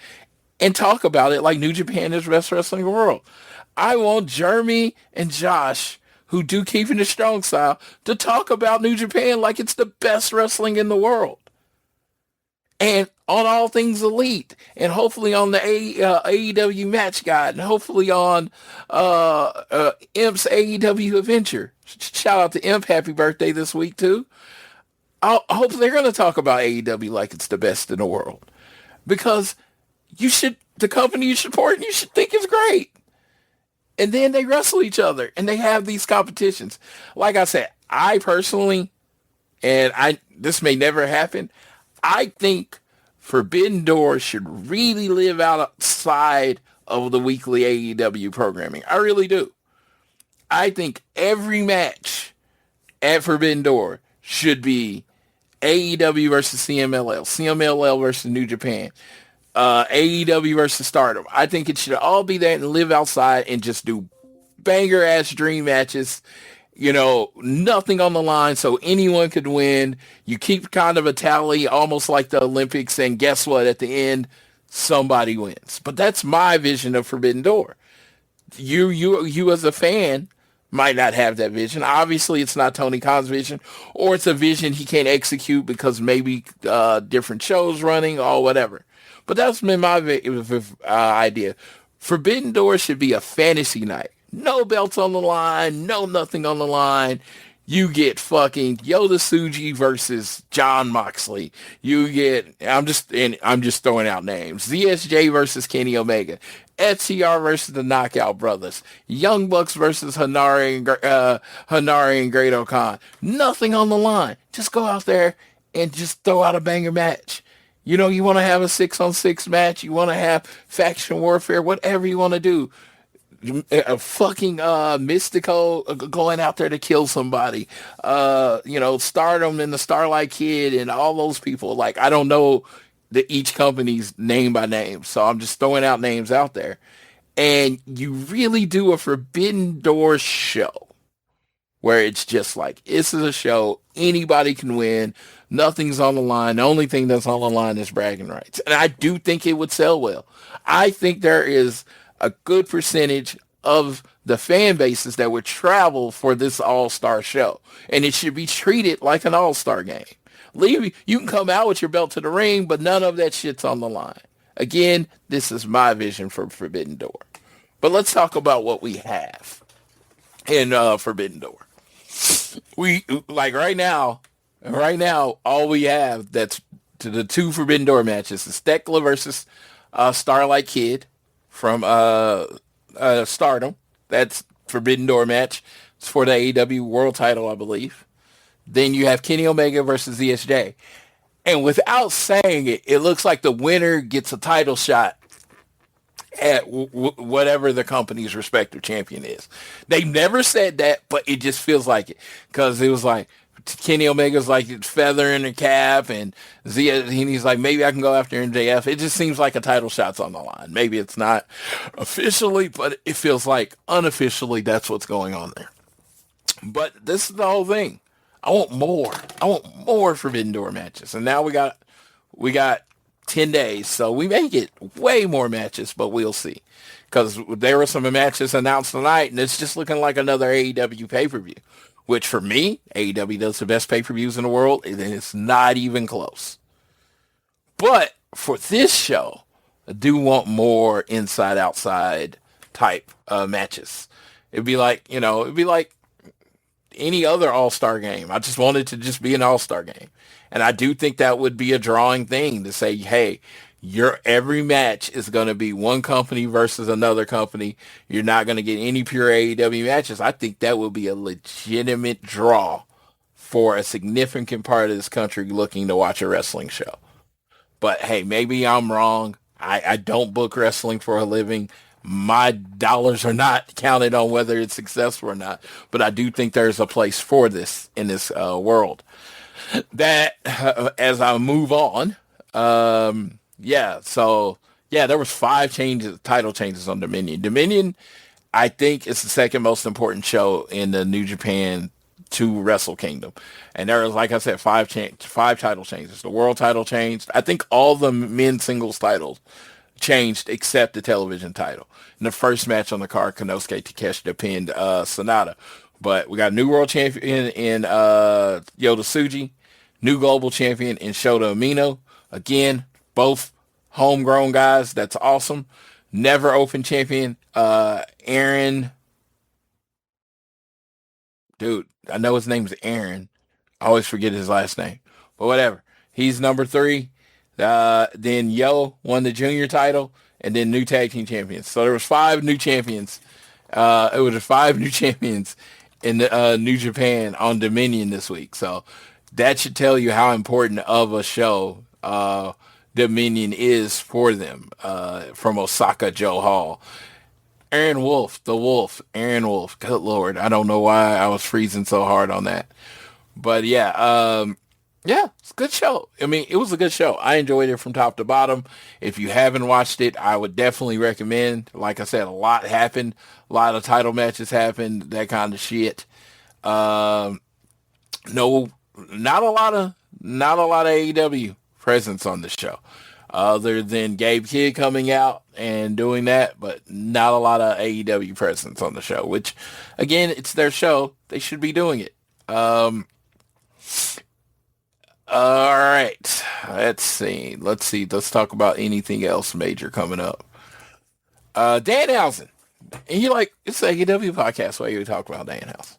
and talk about it like New Japan is best wrestling in the world. I want Jeremy and Josh, who do Keeping It Strong style, to talk about New Japan like it's the best wrestling in the world. And on All Things Elite, and hopefully on the AEW Match Guide, and hopefully on Imp's AEW Adventure. Shout out to Imp, happy birthday this week too. I hope they're going to talk about AEW like it's the best in the world, because the company you support, you should think it's great. And then they wrestle each other, and they have these competitions. Like I said, I personally, and this may never happen, I think Forbidden Door should really live outside of the weekly AEW programming. I really do. I think every match at Forbidden Door should be AEW versus CMLL, CMLL versus New Japan, AEW versus Stardom. I think it should all be that and live outside and just do banger-ass dream matches. Nothing on the line, so anyone could win. You keep kind of a tally, almost like the Olympics, and guess what? At the end, somebody wins. But that's my vision of Forbidden Door. You as a fan might not have that vision. Obviously, it's not Tony Khan's vision, or it's a vision he can't execute because maybe different shows running or whatever. But that's been my idea. Forbidden Door should be a fantasy night. No belts on the line, no nothing on the line. You get fucking Yota Tsuji versus John Moxley. I'm just throwing out names. ZSJ versus Kenny Omega. FTR versus the Knockout Brothers. Young Bucks versus Hanari and Great O'Khan. Nothing on the line. Just go out there and just throw out a banger match. You want to have a 6-on-6 match. You want to have faction warfare, whatever you want to do. A fucking Mystico going out there to kill somebody. Stardom and the Starlight Kid and all those people. Like, I don't know each company's name by name, so I'm just throwing out names out there. And you really do a Forbidden Door show where it's just like, this is a show, anybody can win, nothing's on the line. The only thing that's on the line is bragging rights. And I do think it would sell well. I think there is a good percentage of the fan bases that would travel for this all-star show. And it should be treated like an all-star game. You can come out with your belt to the ring, but none of that shit's on the line. Again, this is my vision for Forbidden Door. But let's talk about what we have in Forbidden Door. We, like right now, all we have that's to the two Forbidden Door matches is Thekla versus Starlight Kid from Stardom. That's Forbidden Door match. It's for the AEW World title, I believe. Then you have Kenny Omega versus ZSJ. And without saying it, it looks like the winner gets a title shot at whatever the company's respective champion is. They never said that, but it just feels like it. Because it was like, Kenny Omega's like feathering the cap, and he's like, maybe I can go after MJF. It just seems like a title shot's on the line. Maybe it's not officially, but it feels like unofficially that's what's going on there. But this is the whole thing. I want more. I want more Forbidden Door matches. And now we got 10 days. So we may get way more matches, but we'll see. Because there were some matches announced tonight, and it's just looking like another AEW pay-per-view. Which for me, AEW does the best pay-per-views in the world, and it's not even close. But for this show, I do want more inside-outside type matches. It'd be like any other All-Star game. I just want it to just be an All-Star game. And I do think that would be a drawing thing to say, hey, your every match is going to be one company versus another company. You're not going to get any pure AEW matches. I think that would be a legitimate draw for a significant part of this country looking to watch a wrestling show. But hey, maybe I'm wrong. I don't book wrestling for a living. My dollars are not counted on whether it's successful or not. But I do think there's a place for this in this world. That as I move on, there was 5 title changes on Dominion. Dominion, I think, is the second most important show in the New Japan to Wrestle Kingdom. And there was, like I said, 5 title changes. The world title changed. I think all the men's singles titles changed except the television title. In the first match on the card, Konosuke Takeshita pinned Sonata. But we got a new world champion in Yota Tsuji, new global champion in Shota Umino. Again, both homegrown guys. That's awesome. Never open champion, Aaron. Dude, I know his name is Aaron. I always forget his last name. But whatever. He's number 3. Then Yo won the junior title, and then new tag team champions. So there was 5 new champions. It was 5 new champions in New Japan on Dominion this week. So that should tell you how important of a show Dominion is for them, from Osaka Joe Hall. Aaron Wolf, Aaron Wolf. Good Lord. I don't know why I was freezing so hard on that. But it's a good show. I mean, it was a good show. I enjoyed it from top to bottom. If you haven't watched it, I would definitely recommend. Like I said, a lot happened. A lot of title matches happened, that kind of shit. Not a lot of AEW presence on the show, other than Gabe Kidd coming out and doing that, but not a lot of AEW presence on the show, which, again, it's their show. They should be doing it. All right. Let's see. Let's talk about anything else major coming up. Danhausen. And you're like, it's an AEW podcast. Why you talk about Danhausen?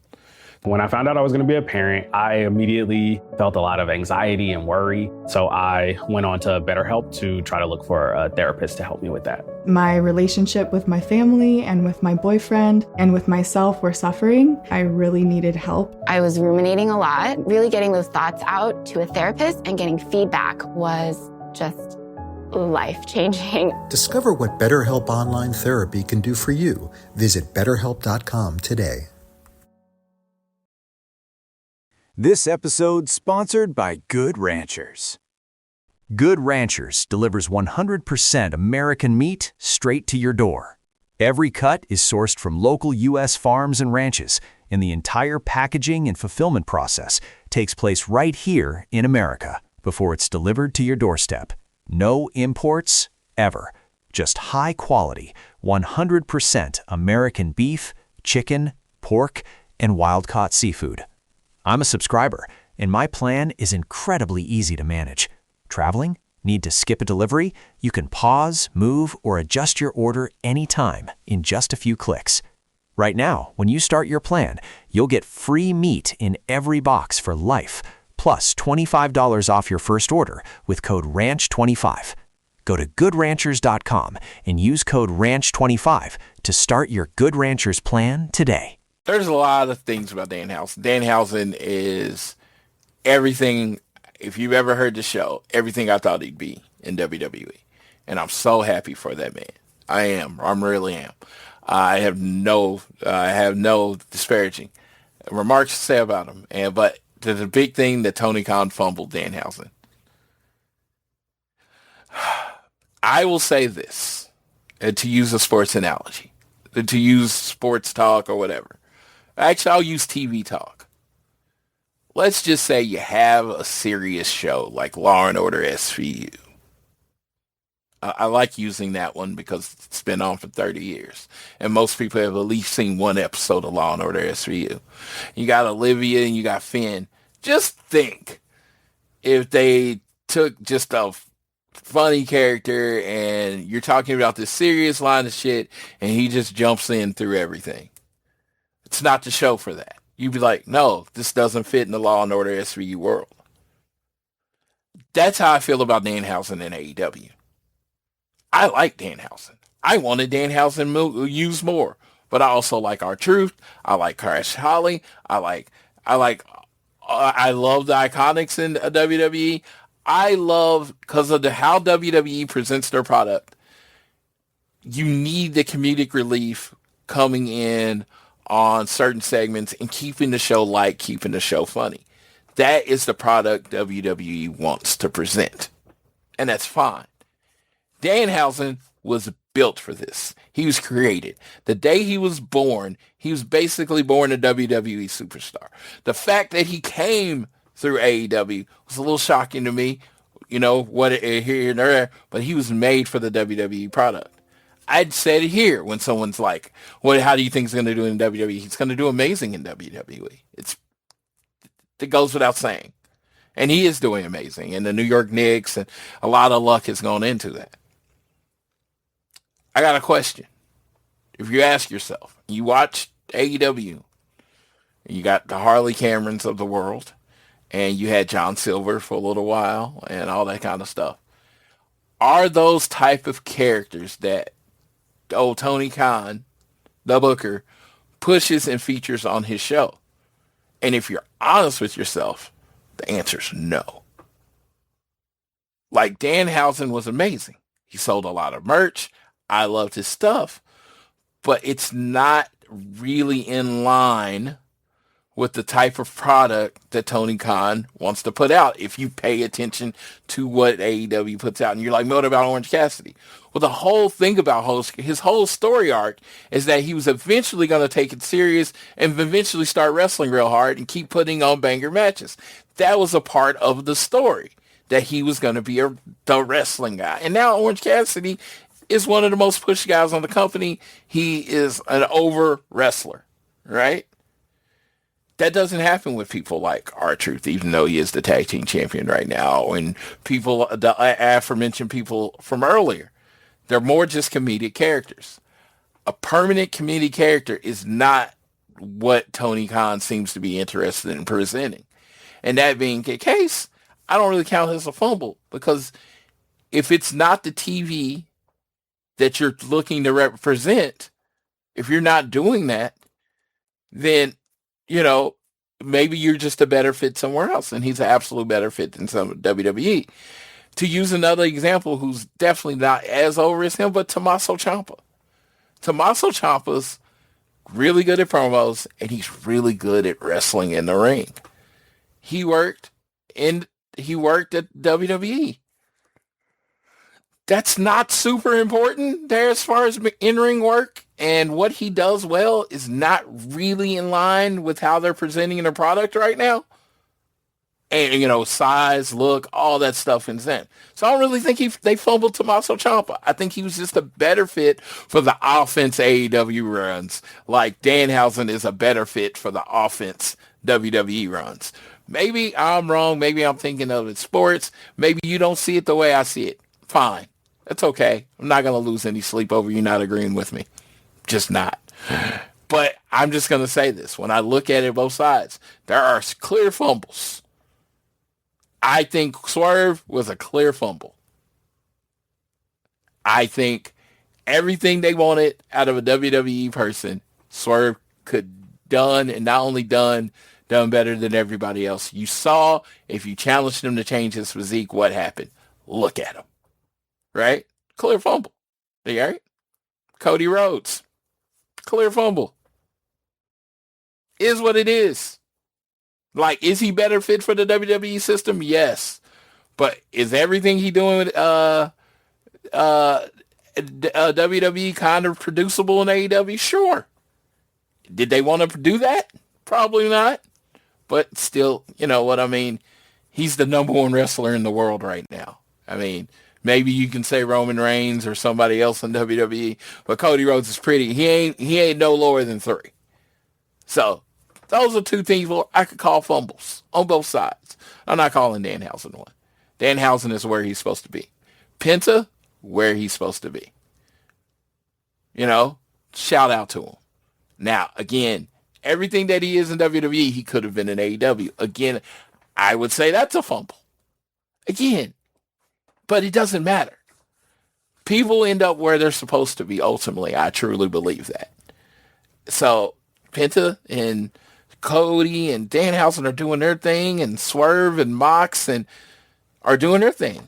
When I found out I was going to be a parent, I immediately felt a lot of anxiety and worry. So I went on to BetterHelp to try to look for a therapist to help me with that. My relationship with my family and with my boyfriend and with myself were suffering. I really needed help. I was ruminating a lot. Really getting those thoughts out to a therapist and getting feedback was just life-changing. Discover what BetterHelp Online Therapy can do for you. Visit BetterHelp.com today. This episode sponsored by Good Ranchers. Good Ranchers delivers 100% American meat straight to your door. Every cut is sourced from local U.S. farms and ranches, and the entire packaging and fulfillment process takes place right here in America before it's delivered to your doorstep. No imports, ever. Just high-quality, 100% American beef, chicken, pork, and wild-caught seafood. I'm a subscriber, and my plan is incredibly easy to manage. Traveling? Need to skip a delivery? You can pause, move, or adjust your order anytime in just a few clicks. Right now, when you start your plan, you'll get free meat in every box for life, plus $25 off your first order with code RANCH25. Go to goodranchers.com and use code RANCH25 to start your Good Ranchers plan today. There's a lot of things about Danhausen. Danhausen is everything, if you've ever heard the show, everything I thought he'd be in WWE. And I'm so happy for that man. I really am. I have no disparaging remarks to say about him. But there's a big thing that Tony Khan fumbled Danhausen. I will say this, to use a sports analogy, to use sports talk or whatever. Actually, I'll use TV talk. Let's just say you have a serious show like Law and Order SVU. I like using that one because it's been on for 30 years. And most people have at least seen one episode of Law & Order SVU. You got Olivia and you got Finn. Just think if they took just a funny character and you're talking about this serious line of shit and he just jumps in through everything. It's not the show for that. You'd be like, no, this doesn't fit in the Law & Order SVU world. That's how I feel about Danhausen in AEW. I like Danhausen. I wanted Danhausen used more, but I also like R-Truth. I like Crash Holly. I love the Iconics in WWE. I love, because of how WWE presents their product, you need the comedic relief coming in on certain segments and keeping the show light, keeping the show funny. That is the product WWE wants to present. And that's fine. Danhausen was built for this. He was created. The day he was born, he was basically born a WWE superstar. The fact that he came through AEW was a little shocking to me, here and there, but he was made for the WWE product. I'd said it here when someone's like, "Well, how do you think he's going to do in WWE?" He's going to do amazing in WWE. It goes without saying. And he is doing amazing. And the New York Knicks, and a lot of luck has gone into that. I got a question. If you ask yourself, you watch AEW, you got the Harley Camerons of the world, and you had John Silver for a little while, and all that kind of stuff. Are those type of characters that Tony Khan, the booker, pushes and features on his show? And if you're honest with yourself, the answer is no. Like, Danhausen was amazing. He sold a lot of merch. I loved his stuff. But it's not really in line with the type of product that Tony Khan wants to put out if you pay attention to what AEW puts out. And you're like, what about Orange Cassidy? Well, the whole thing about his whole story arc is that he was eventually going to take it serious and eventually start wrestling real hard and keep putting on banger matches. That was a part of the story, that he was going to be the wrestling guy. And now Orange Cassidy is one of the most pushed guys on the company. He is an over wrestler, right? That doesn't happen with people like R-Truth, even though he is the tag team champion right now, and people, the aforementioned people from earlier. They're more just comedic characters. A permanent comedic character is not what Tony Khan seems to be interested in presenting. And that being the case, I don't really count it as a fumble, because if it's not the TV that you're looking to represent, if you're not doing that, then maybe you're just a better fit somewhere else, and he's an absolute better fit than some WWE. To use another example, who's definitely not as over as him, but Tommaso Ciampa. Tommaso Ciampa's really good at promos, and he's really good at wrestling in the ring. He worked at WWE. That's not super important there as far as in-ring work, and what he does well is not really in line with how they're presenting their product right now. And, size, look, all that stuff in Zen. So I don't really think they fumbled Tommaso Ciampa. I think he was just a better fit for the offense AEW runs, like Danhausen is a better fit for the offense WWE runs. Maybe I'm wrong. Maybe I'm thinking of it sports. Maybe you don't see it the way I see it. Fine. That's okay. I'm not going to lose any sleep over you not agreeing with me. Just not. But I'm just going to say this. When I look at it both sides, there are clear fumbles. I think Swerve was a clear fumble. I think everything they wanted out of a WWE person, Swerve could done, and not only done better than everybody else. You saw, if you challenged him to change his physique, what happened. Look at him. Right? Clear fumble. All right? Cody Rhodes. Clear fumble. Is what it is. Like, is he better fit for the WWE system? Yes. But is everything he doing with WWE kind of producible in AEW? Sure. Did they want to do that? Probably not. But still, you know what I mean? He's the number one wrestler in the world right now. I mean, Maybe you can say Roman Reigns or somebody else in WWE, but Cody Rhodes is pretty. He ain't no lower than 3. So those are 2 people I could call fumbles on both sides. I'm not calling Danhausen one. Danhausen is where he's supposed to be. Penta, where he's supposed to be. Shout out to him. Now, again, everything that he is in WWE, he could have been in AEW. Again, I would say that's a fumble. Again, but it doesn't matter. People end up where they're supposed to be, ultimately. I truly believe that. So, Penta and Cody and Danhausen are doing their thing, and Swerve and Mox are doing their thing.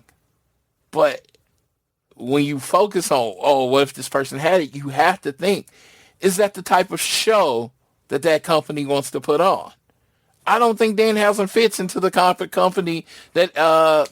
But when you focus on, what if this person had it, you have to think, is that the type of show that company wants to put on? I don't think Danhausen fits into the company that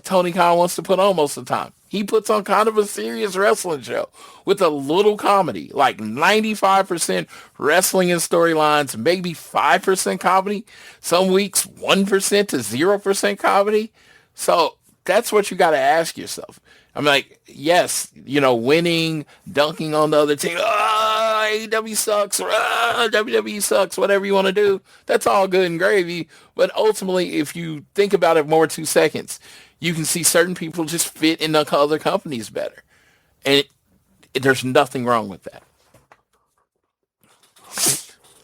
Tony Khan wants to put on most of the time. He puts on kind of a serious wrestling show with a little comedy, like 95% wrestling and storylines, maybe 5% comedy. Some weeks 1% to 0% comedy. So that's what you got to ask yourself. I'm like, yes, winning, dunking on the other team. AEW sucks, or WWE sucks, whatever you want to do. That's all good and gravy. But ultimately, if you think about it more 2 seconds, you can see certain people just fit in the other companies better. And there's nothing wrong with that.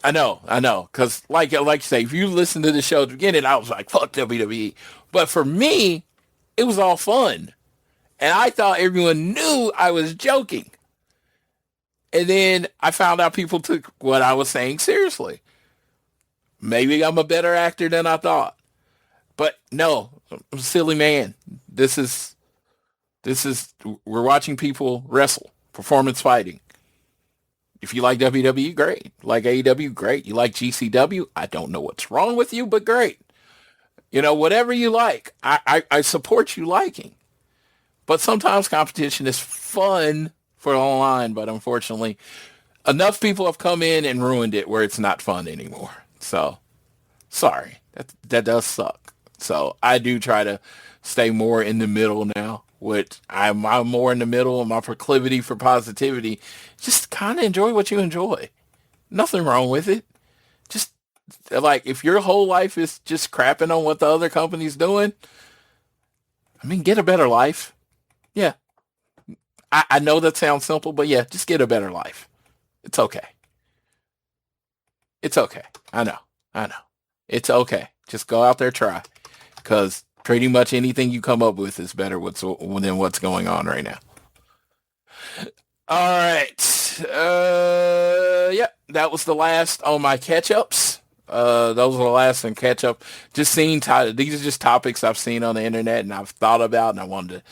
I know. Because like you say, if you listen to the show at the beginning, I was like, fuck WWE. But for me, it was all fun. And I thought everyone knew I was joking. And then I found out people took what I was saying seriously. Maybe I'm a better actor than I thought. But no, I'm a silly man. This is, we're watching people wrestle, performance fighting. If you like WWE, great. Like AEW, great. You like GCW, I don't know what's wrong with you, but great. Whatever you like, I support you liking. But sometimes competition is fun for online, but unfortunately, enough people have come in and ruined it where it's not fun anymore. So, sorry. That does suck. So, I do try to stay more in the middle now, which I'm more in the middle, and my proclivity for positivity. Just kind of enjoy what you enjoy. Nothing wrong with it. Just, like, if your whole life is just crapping on what the other company's doing, get a better life. Yeah. I know that sounds simple, but yeah, just get a better life. It's okay. It's okay. I know. It's okay. Just go out there, try. Because pretty much anything you come up with is better than what's going on right now. All right. That was the last on my catch-ups. Those were the last in catch-up. Just seeing, these are just topics I've seen on the internet and I've thought about, and I wanted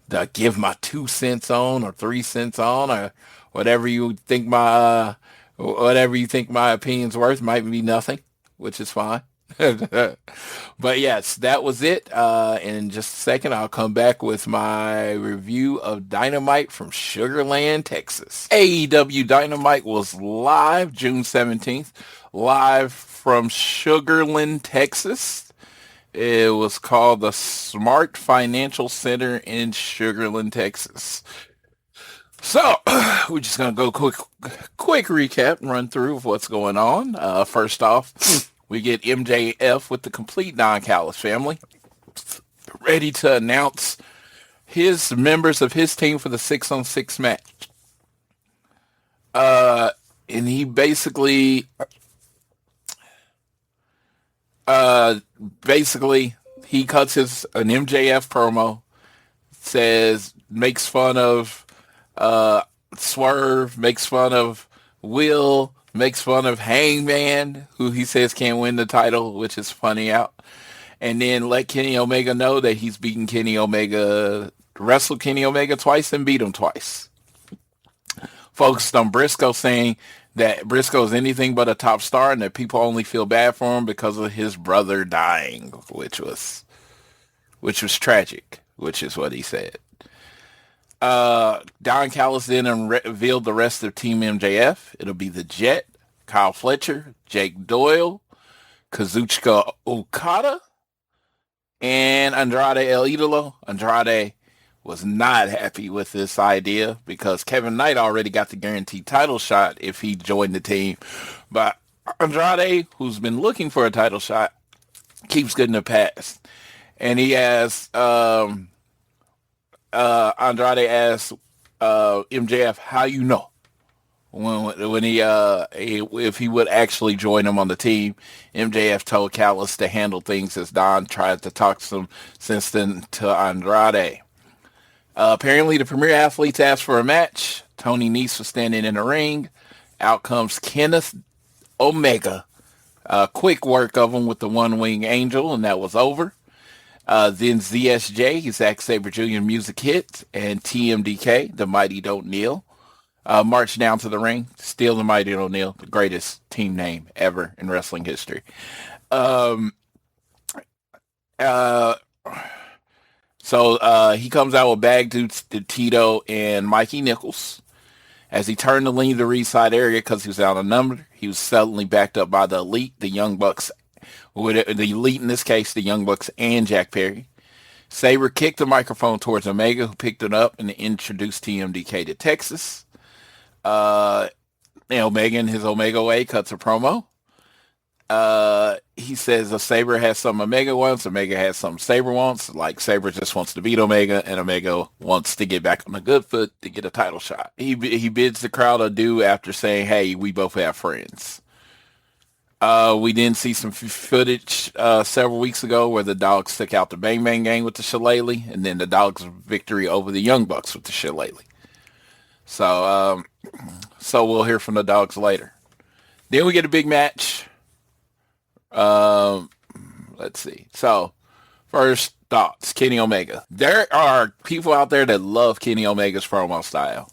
to give my 2 cents on, or 3 cents on, or whatever you think my opinion's worth. Might be nothing, which is fine. But yes, that was it. In just a second, I'll come back with my review of Dynamite from Sugarland, Texas. AEW Dynamite was live June 17th, live from Sugarland, Texas. It was called the Smart Financial Center in Sugarland, Texas. So, we're just going to go quick recap and run through of what's going on. First off, we get MJF with the complete Don Callis family, ready to announce his members of his team for the 6-on-6 match. And he basically he cuts an MJF promo, makes fun of Swerve, makes fun of Will, makes fun of Hangman, who he says can't win the title, which is funny out. And then let Kenny Omega know that he's beaten Kenny Omega, wrestled Kenny Omega twice and beat him twice. Focused on Briscoe, saying that Briscoe is anything but a top star and that people only feel bad for him because of his brother dying, which was tragic, which is what he said. Don Callis then revealed the rest of Team MJF. It'll be the Jet, Kyle Fletcher, Jake Doyle, Kazuchika Okada, and Andrade El Idolo. Andrade was not happy with this idea because Kevin Knight already got the guaranteed title shot if he joined the team. But Andrade, who's been looking for a title shot, keeps getting a pass. And he asked, Andrade asked MJF, how you know? When he if he would actually join him on the team, MJF told Callis to handle things as Don tried to talk some sense to Andrade. Apparently, the Premier Athletes asked for a match. Tony Nese was standing in the ring. Out comes Kenneth Omega. Quick work of him with the one-wing angel, and that was over. Then ZSJ, Zack Sabre Jr. music hit, and TMDK, the Mighty Don't Kneel. Marched down to the ring. Still the Mighty Don't Kneel, the greatest team name ever in wrestling history. So he comes out with bag dudes to Tito and Mikey Nichols. As he turned to leave the ringside area because he was outnumbered, he was suddenly backed up by the Elite, the Young Bucks, with the Elite in this case, the Young Bucks and Jack Perry. Sabre kicked the microphone towards Omega, who picked it up and introduced TMDK to Texas. Omega in his Omega way cuts a promo. He says if Sabre has something Omega wants, Omega has something Sabre wants. Like Sabre just wants to beat Omega, and Omega wants to get back on the good foot to get a title shot. He bids the crowd adieu after saying, "Hey, we both have friends." We did see some footage several weeks ago where the Dogs took out the Bang Bang Gang with the Shillelagh, and then the Dogs' victory over the Young Bucks with the Shillelagh. So we'll hear from the Dogs later. Then we get a big match. Let's see. So, first thoughts, Kenny Omega. There are people out there that love Kenny Omega's promo style.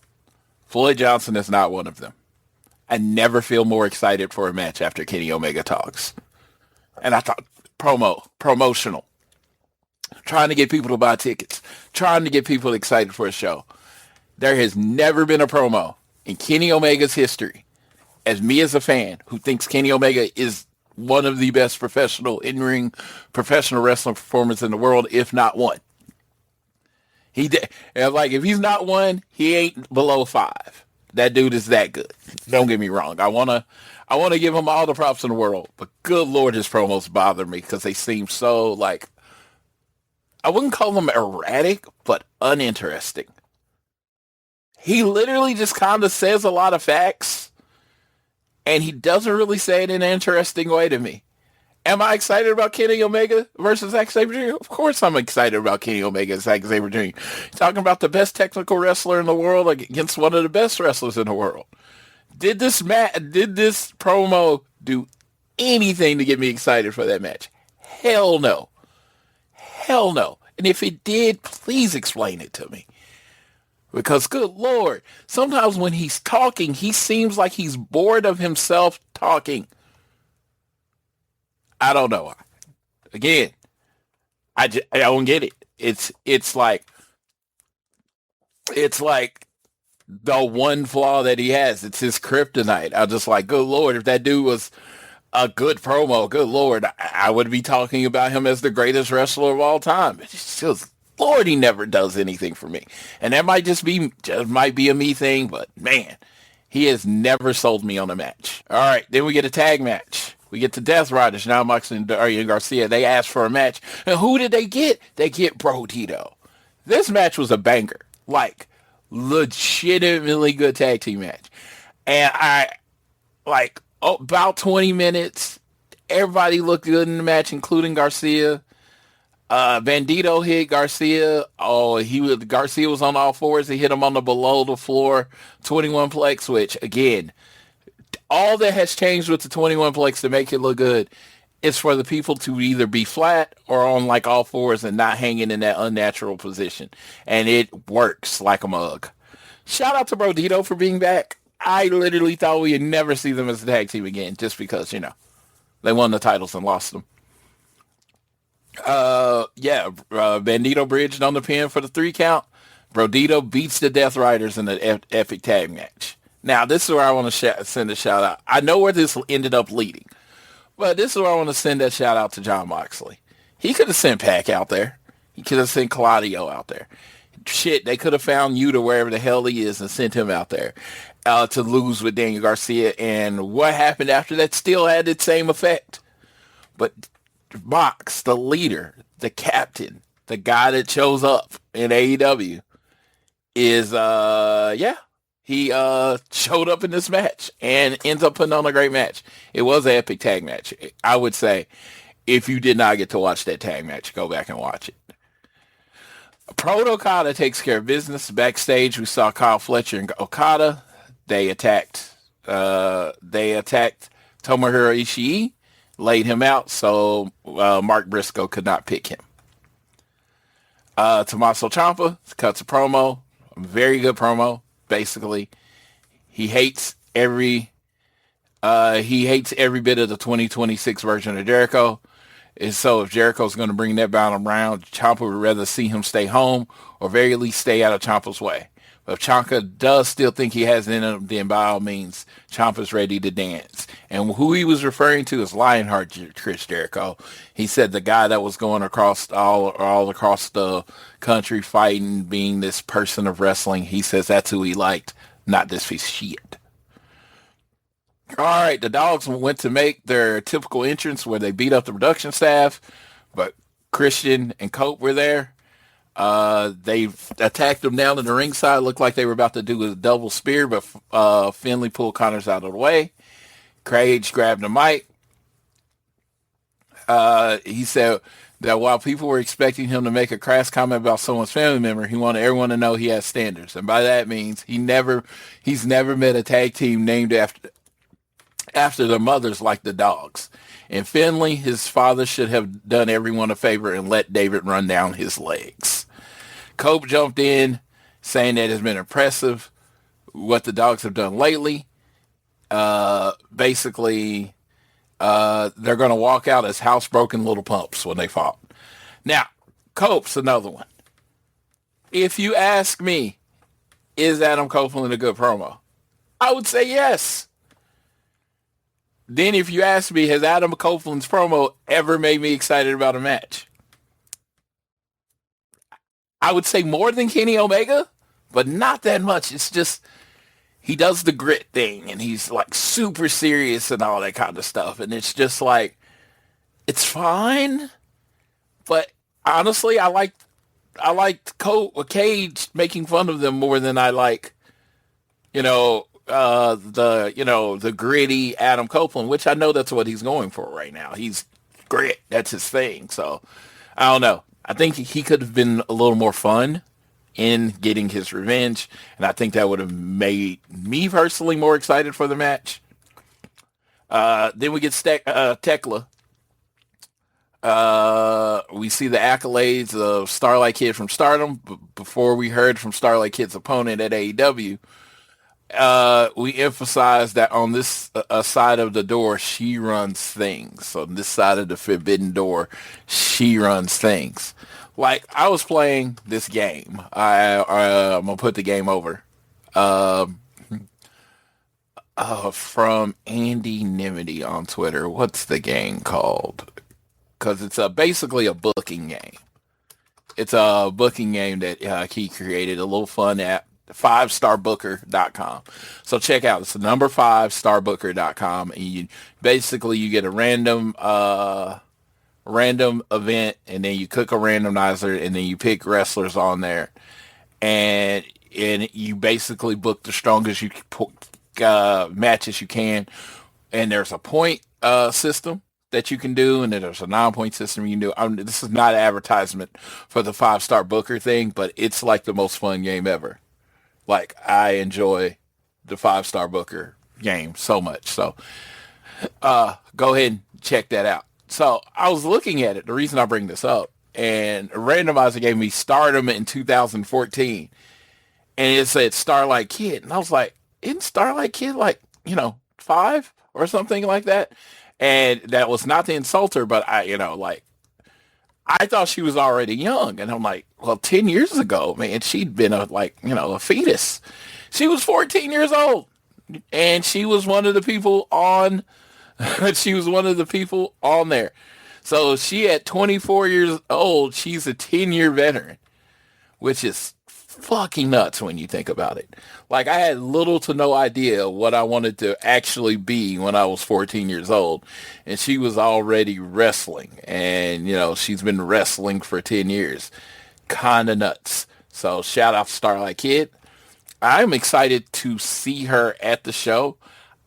Floyd Johnson is not one of them. I never feel more excited for a match after Kenny Omega talks. And I thought promotional. Trying to get people to buy tickets. Trying to get people excited for a show. There has never been a promo in Kenny Omega's history, as me as a fan who thinks Kenny Omega is one of the best professional in-ring professional wrestling performers in the world, if not one. If he's not one, he ain't below 5. That dude is that good. Don't get me wrong. I wanna give him all the props in the world, but good Lord, his promos bother me because they seem so I wouldn't call them erratic, but uninteresting. He literally just kind of says a lot of facts, and he doesn't really say it in an interesting way to me. Am I excited about Kenny Omega versus Zack Sabre Jr.? Of course I'm excited about Kenny Omega and Zack Sabre Jr. Talking about the best technical wrestler in the world against one of the best wrestlers in the world. Did this promo do anything to get me excited for that match? Hell no. Hell no. And if it did, please explain it to me. Because, good Lord, sometimes when he's talking, he seems like he's bored of himself talking. I don't know. Again, I don't get it. It's like the one flaw that he has. It's his kryptonite. I'm just like, good Lord, if that dude was a good promo, good Lord, I would be talking about him as the greatest wrestler of all time. It's just, Lord, he never does anything for me. And that might might be a me thing, but man, he has never sold me on a match. All right, then we get a tag match. We get the Death Riders, now Moxley and Darian Garcia. They asked for a match. And who did they get? They get Bro Tito. This match was a banger. Legitimately good tag team match. And about 20 minutes, everybody looked good in the match, including Garcia. Bandito hit Garcia. Garcia was on all fours. He hit him on the below the floor 21 plex, which again, all that has changed with the 21 plex to make it look good is for the people to either be flat or on all fours and not hanging in that unnatural position. And it works like a mug. Shout out to Bandito for being back. I literally thought we'd never see them as a tag team again just because, they won the titles and lost them. Bandito bridged on the pin for the 3 count. Brodito beats the Death Riders in the epic tag match. Now, this is where I want to send a shout out. I know where this ended up leading, but this is where I want to send that shout out to Jon Moxley. He could have sent Pac out there. He could have sent Claudio out there. shit, they could have found Yuta wherever the hell he is and sent him out there to lose with Daniel Garcia. And what happened after that still had its same effect. But Mox, the leader, the captain, the guy that shows up in AEW is, he showed up in this match and ends up putting on a great match. It was an epic tag match. I would say if you did not get to watch that tag match, go back and watch it. Proto Okada takes care of business. Backstage, we saw Kyle Fletcher and Okada. They attacked Tomohiro Ishii, laid him out, so Mark Briscoe could not pick him. Tommaso Ciampa cuts a promo, a very good promo. Basically, he hates every bit of the 2026 version of Jericho. And so if Jericho's going to bring that battle around, Ciampa would rather see him stay home or very least stay out of Ciampa's way. But if Ciampa does still think he has it in him, then by all means, Ciampa's ready to dance. And who he was referring to is Lionheart Chris Jericho. He said the guy that was going across all across the country fighting, being this person of wrestling. He says that's who he liked, not this piece of shit. All right, the Dogs went to make their typical entrance where they beat up the production staff, but Christian and Cope were there. They attacked them down in the ringside. Looked like they were about to do a double spear, but Finley pulled Connors out of the way. Cage grabbed the mic. He said that while people were expecting him to make a crass comment about someone's family member, he wanted everyone to know he has standards. And by that means, he's never met a tag team named after their mothers like the Dogs. And Finley, his father, should have done everyone a favor and let David run down his legs. Cope jumped in, saying that it's been impressive what the Dogs have done lately. Basically, they're going to walk out as housebroken little pumps when they fought. Now, Cope's another one. If you ask me, is Adam Copeland a good promo? I would say yes. Then if you ask me, has Adam Copeland's promo ever made me excited about a match? I would say more than Kenny Omega, but not that much. It's just, he does the grit thing, and he's like super serious and all that kind of stuff. And it's just like, it's fine. But honestly, I liked Cage making fun of them more than I like, the gritty Adam Copeland, which I know that's what he's going for right now. He's grit. That's his thing. So I don't know. I think he could have been a little more fun in getting his revenge. And I think that would have made me personally more excited for the match. Then we get Tekla. We see the accolades of Starlight Kid from Stardom. Before we heard from Starlight Kid's opponent at AEW, we emphasize that on this side of the door, she runs things. On this side of the forbidden door, she runs things. Like, I was playing this game. I'm going to put the game over. From Andy Nimity on Twitter. What's the game called? Because it's basically a booking game. It's a booking game that he created, a little fun app. 5starbooker.com. So check out, it's the number 5starbooker.com, and you get a random event, and then you click a randomizer, and then you pick wrestlers on there, and you basically book the strongest matches you can. And there's a point system that you can do, and then there's a non-point system you can do. This is not an advertisement for the 5-Star Booker thing, but it's like the most fun game ever. Like, I enjoy the 5-Star Booker game so much. So go ahead and check that out. So I was looking at it, the reason I bring this up, and Randomizer gave me Stardom in 2014. And it said Starlight Kid. And I was like, isn't Starlight Kid 5 or something like that? And that was not to insult her, but I thought she was already young. And I'm like, well, 10 years ago, man, she'd been a fetus. She was 14 years old. And she was one of the people on there. So she at 24 years old, she's a 10-year veteran, which is fucking nuts when you think about it. Like, I had little to no idea what I wanted to actually be when I was 14 years old. And she was already wrestling. And, you know, she's been wrestling for 10 years. Kind of nuts. So shout out to Starlight Kid. I'm excited to see her at the show.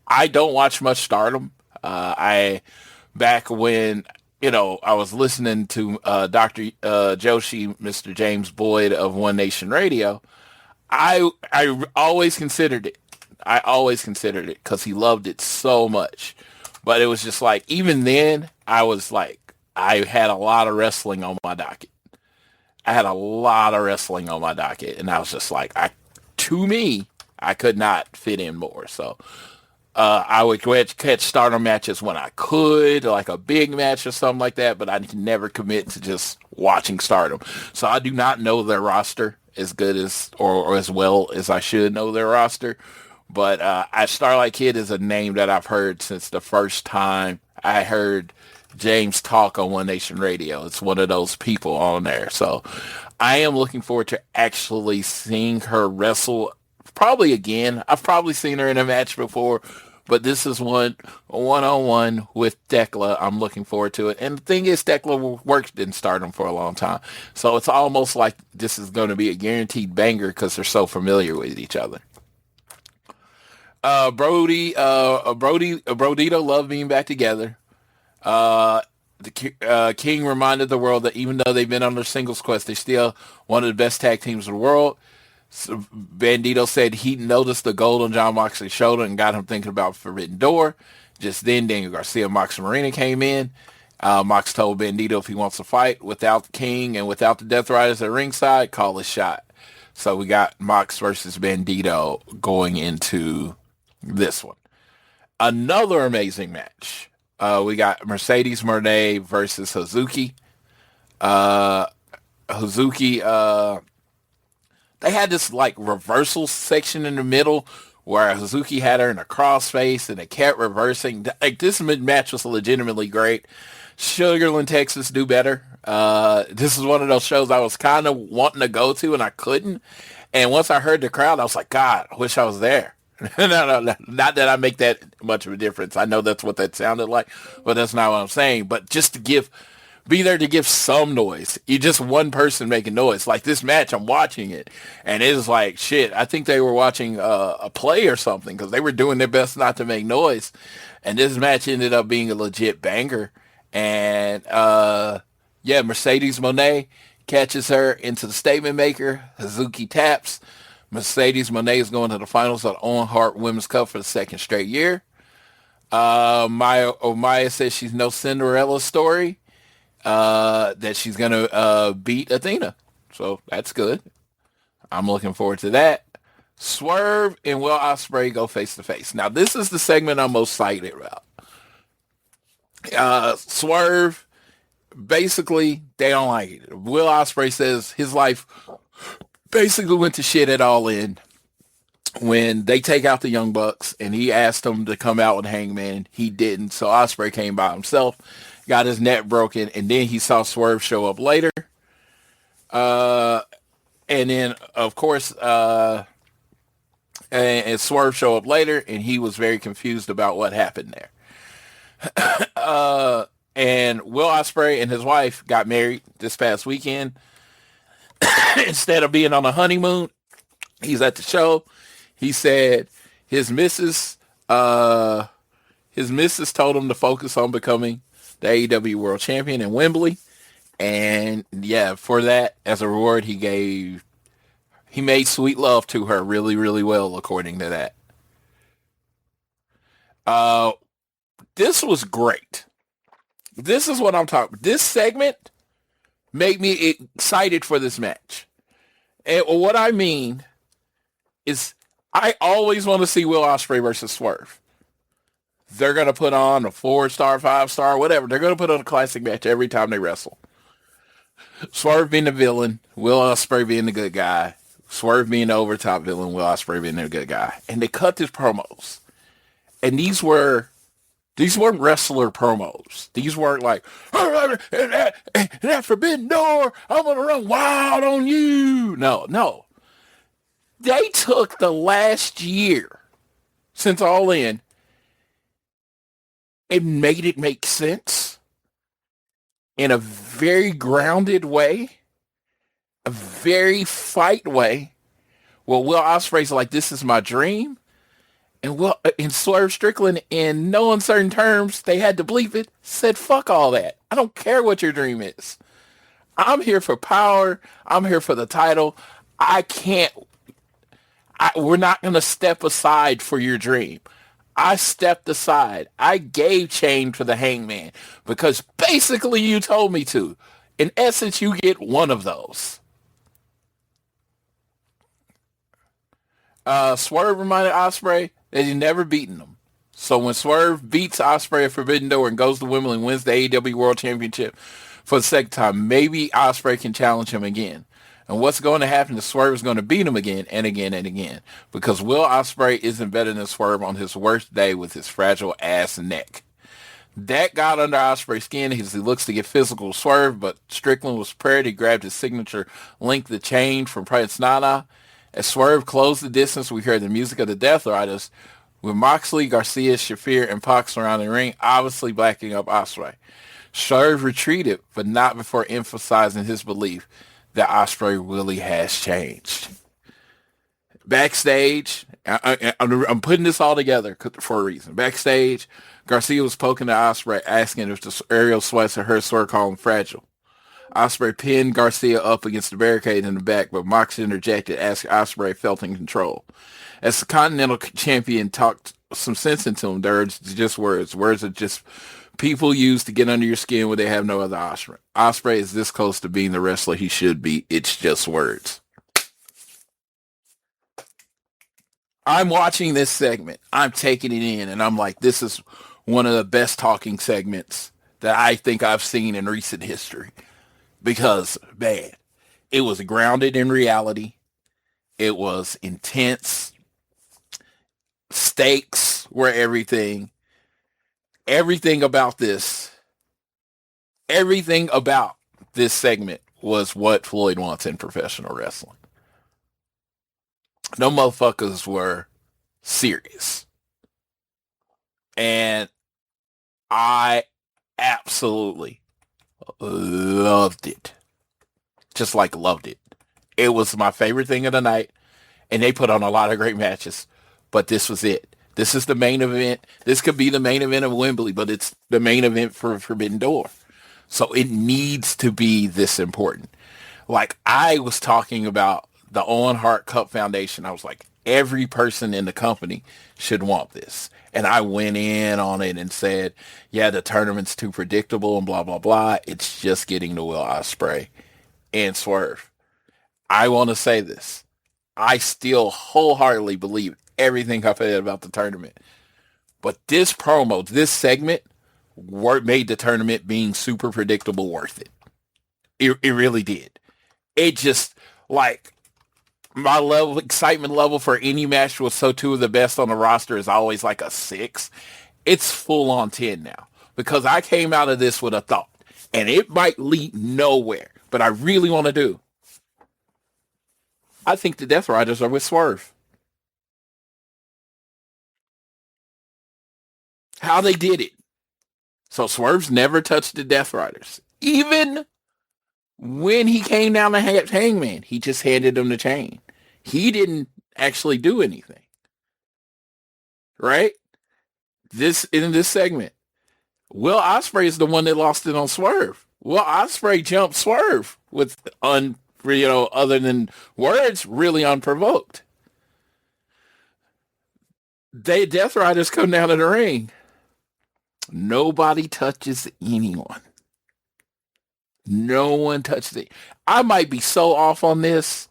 I don't watch much Stardom. Back when, you know, I was listening to Dr. Joshi, Mr. James Boyd of One Nation Radio, I always considered it. I always considered it because he loved it so much. But it was just like, even then, I was like, I had a lot of wrestling on my docket. And I was just like, to me, I could not fit in more. So I would catch Stardom matches when I could, like a big match or something like that, but I could never commit to just watching Stardom. So I do not know their roster as good as or as well as I should know their roster. But Starlight Kid is a name that I've heard since the first time I heard James talk on One Nation Radio. It's one of those people on there. So I am looking forward to actually seeing her wrestle probably again. I've probably seen her in a match before, but this is one-on-one with Tekla. I'm looking forward to it. And the thing is, Tekla worked in Stardom for a long time. So it's almost like this is going to be a guaranteed banger because they're so familiar with each other. Brodito love being back together. The King reminded the world that even though they've been on their singles quest, they're still one of the best tag teams in the world. So Bandito said he noticed the gold on John Moxley's shoulder and got him thinking about Forbidden Door. Just then, Daniel Garcia, Mox Marina came in. Mox told Bandito if he wants to fight without the King and without the Death Riders at ringside, call his shot. So we got Mox versus Bandito going into this one. Another amazing match. We got Mercedes Moné versus Hazuki. They had this like reversal section in the middle where Hazuki had her in a crossface and it kept reversing. Like, this match was legitimately great. Sugarland, Texas, do better. This is one of those shows I was kind of wanting to go to and I couldn't. And once I heard the crowd, I was like, God, I wish I was there. No, not that I make that much of a difference. I know that's what that sounded like, but that's not what I'm saying. But just to be there to give some noise. You're just one person making noise. Like this match, I'm watching it, and it's like, shit, I think they were watching a play or something because they were doing their best not to make noise. And this match ended up being a legit banger. And, Mercedes Moné catches her into the statement maker. Hazuki taps. Mercedes Moné is going to the finals of the Owen Hart Women's Cup for the second straight year. Maya says she's no Cinderella story. That she's going to beat Athena. So that's good. I'm looking forward to that. Swerve and Will Ospreay go face to face. Now, this is the segment I'm most excited about. Swerve, basically, they don't like it. Will Ospreay says his life basically went to shit at All In when they take out the Young Bucks, and he asked them to come out with Hangman. He didn't, so Ospreay came by himself, got his neck broken, and then he saw Swerve show up later. And then, of course, and Swerve show up later, and he was very confused about what happened there. And Will Ospreay and his wife got married this past weekend. Instead of being on a honeymoon, he's at the show. He said his missus told him to focus on becoming the AEW World Champion in Wembley. And yeah, for that, as a reward, he made sweet love to her really, really well, according to that. This was great. This is what I'm talking about. This segment made me excited for this match. And what I mean is I always want to see Will Ospreay versus Swerve. They're going to put on a 4-star, 5-star, whatever. They're going to put on a classic match every time they wrestle. Swerve being the villain, Will Ospreay being the good guy. Swerve being the overtop villain, Will Ospreay being the good guy. And they cut these promos. And these weren't wrestler promos. These weren't like, that forbidden door, I'm going to run wild on you. No. They took the last year since All In and made it make sense in a very grounded way, a very fight way. Well, Will Ospreay's like, this is my dream. And Swerve Strickland, in no uncertain terms, they had to bleep it, said, fuck all that. I don't care what your dream is. I'm here for power. I'm here for the title. We're not going to step aside for your dream. I stepped aside. I gave change to the Hangman because basically you told me to. In essence, you get one of those. Swerve reminded Ospreay that he'd never beaten him. So when Swerve beats Ospreay at Forbidden Door and goes to Wimbledon and wins the AEW World Championship for the second time, maybe Ospreay can challenge him again. And what's going to happen is Swerve is going to beat him again and again and again because Will Ospreay isn't better than Swerve on his worst day with his fragile ass neck. That got under Ospreay's skin as he looks to get physical with Swerve, but Strickland was prepared. He grabbed his signature link, the chain from Prince Nana. As Swerve closed the distance, we heard the music of the Death Riders with Moxley, Garcia, Shafir, and Pac surrounding the ring, obviously backing up Ospreay. Swerve retreated, but not before emphasizing his belief that Ospreay really has changed. Backstage, I'm putting this all together for a reason. Backstage, Garcia was poking at Ospreay, asking if the aerial sweats had heard Swerve call him fragile. Ospreay pinned Garcia up against the barricade in the back, but Mox interjected, asking Ospreay felt in control. As the Continental Champion talked some sense into him, there are just words. Words are just people use to get under your skin when they have no other option. Ospreay is this close to being the wrestler he should be. It's just words. I'm watching this segment. I'm taking it in, and I'm like, this is one of the best talking segments that I think I've seen in recent history. Because, man, it was grounded in reality. It was intense. Stakes were everything. Everything about this segment was what Floyd wants in professional wrestling. No motherfuckers were serious. And I absolutely loved it. Just like loved it. It was my favorite thing of the night. And they put on a lot of great matches. But this was it. This is the main event. This could be the main event of Wembley, but it's the main event for Forbidden Door. So it needs to be this important. Like I was talking about the Owen Hart Cup Foundation. I was like, every person in the company should want this. And I went in on it and said, yeah, the tournament's too predictable and blah, blah, blah. It's just getting to Will Ospreay and Swerve. I want to say this. I still wholeheartedly believe everything I've said about the tournament. But this promo, this segment, made the tournament being super predictable worth it. It really did. It just, like, my excitement level for any match was so two of the best on the roster is always like a 6. It's full on 10 now. Because I came out of this with a thought. And it might lead nowhere. But I really want to do. I think the Death Riders are with Swerve. How they did it. So Swerve's never touched the Death Riders. Even when he came down to Hangman, he just handed them the chain. He didn't actually do anything. Right? In this segment, Will Ospreay is the one that lost it on Swerve. Will Ospreay jumped Swerve with other than words, really unprovoked. Death Riders come down to the ring. Nobody touches anyone. No one touches it. I might be so off on this,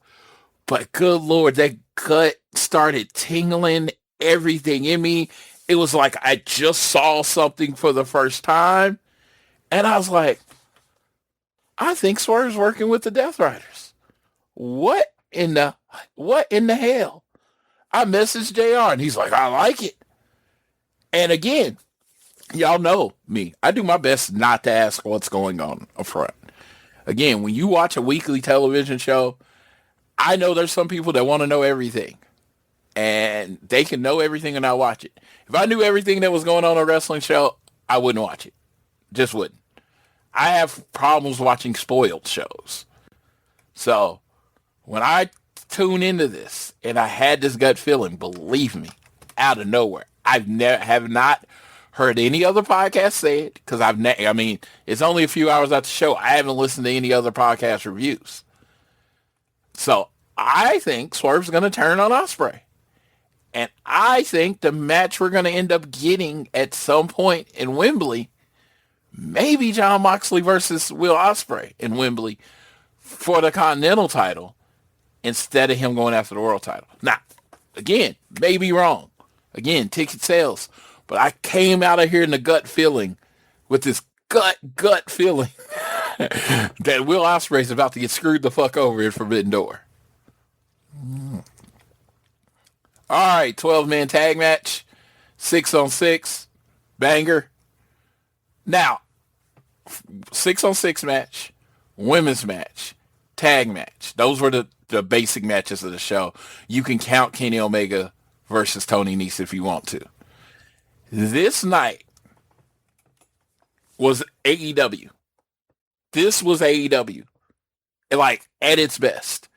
but good Lord, that gut started tingling, everything in me. It was like I just saw something for the first time. And I was like, I think Swerve's working with the Death Riders. What in the hell? I messaged JR and he's like, I like it. And again, y'all know me. I do my best not to ask what's going on up front. Again, when you watch a weekly television show, I know there's some people that want to know everything, and they can know everything and not watch it. If I knew everything that was going on a wrestling show, I wouldn't watch it. Just wouldn't. I have problems watching spoiled shows. So when I tune into this and I had this gut feeling, believe me, out of nowhere, have not heard any other podcast say it, because I mean, it's only a few hours out the show. I haven't listened to any other podcast reviews. So I think Swerve's going to turn on Ospreay. And I think the match we're going to end up getting at some point in Wembley, maybe Jon Moxley versus Will Ospreay in Wembley for the Continental title instead of him going after the world title. Now, again, may be wrong. Again, ticket sales. But I came out of here in the gut feeling, with this gut feeling that Will Ospreay's about to get screwed the fuck over in Forbidden Door. All right, 12-man tag match, 6-on-6, banger. Now, 6-on-6 match, women's match, tag match. Those were the basic matches of the show. You can count Kenny Omega versus Tony Nese if you want to. This night was AEW. This was AEW, like, at its best.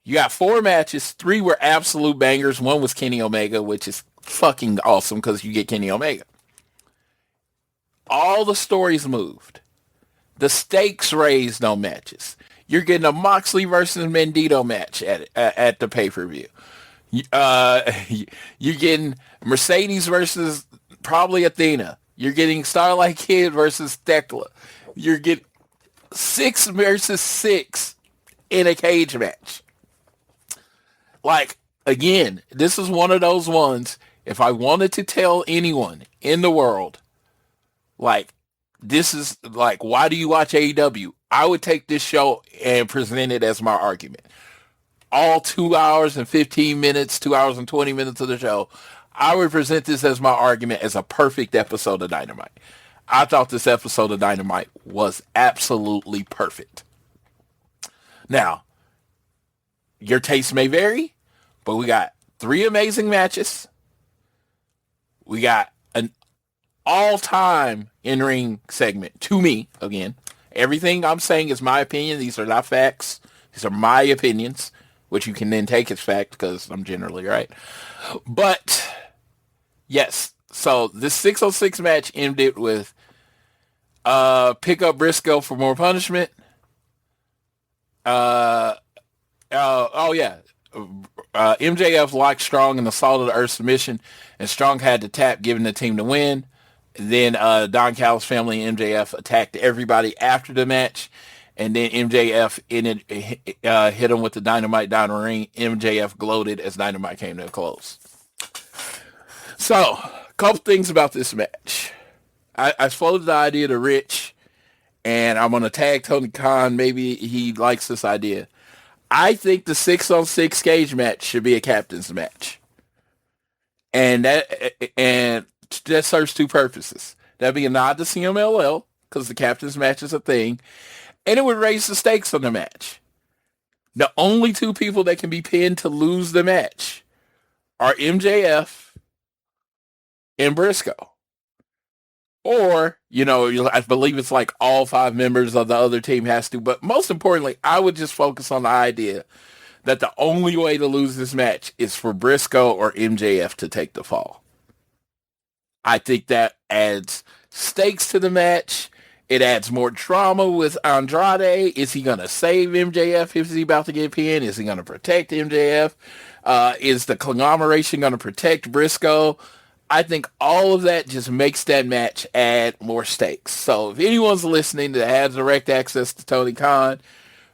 You got 4 matches. 3 were absolute bangers. 1 was Kenny Omega, which is fucking awesome because you get Kenny Omega. All the stories moved. The stakes raised on matches. You're getting a Moxley versus Mendito match at the pay-per-view. You're getting Mercedes versus probably Athena. You're getting Starlight Kid versus Thekla. You're getting 6 versus 6 in a cage match. Like, again, this is one of those ones, if I wanted to tell anyone in the world, like, this is, like, why do you watch AEW? I would take this show and present it as my argument. All 2 hours and 15 minutes, 2 hours and 20 minutes of the show, I would present this as my argument as a perfect episode of Dynamite. I thought this episode of Dynamite was absolutely perfect. Now, your taste may vary, but we got 3 amazing matches. We got an all-time in-ring segment, to me, again. Everything I'm saying is my opinion. These are not facts. These are my opinions, which you can then take as fact because I'm generally right. But, yes, so this 6-on-6 match ended with pick up Briscoe for more punishment. MJF locked Strong in the Salt of the Earth submission, and Strong had to tap, giving the team the win. Then Don Callis' family and MJF attacked everybody after the match, and then MJF hit him with the Dynamite down the ring. MJF gloated as Dynamite came to a close. So, a couple things about this match. I floated the idea to Rich, and I'm going to tag Tony Khan. Maybe he likes this idea. I think the 6-on-6 cage match should be a captain's match. And that serves 2 purposes. That'd be a nod to CMLL, because the captain's match is a thing, and it would raise the stakes on the match. The only 2 people that can be pinned to lose the match are MJF and Briscoe. Or, I believe it's like all 5 members of the other team has to. But most importantly, I would just focus on the idea that the only way to lose this match is for Briscoe or MJF to take the fall. I think that adds stakes to the match. It adds more drama with Andrade. Is he going to save MJF if he's about to get pinned? Is he going to protect MJF? Is the conglomeration going to protect Briscoe? I think all of that just makes that match add more stakes. So if anyone's listening that has direct access to Tony Khan,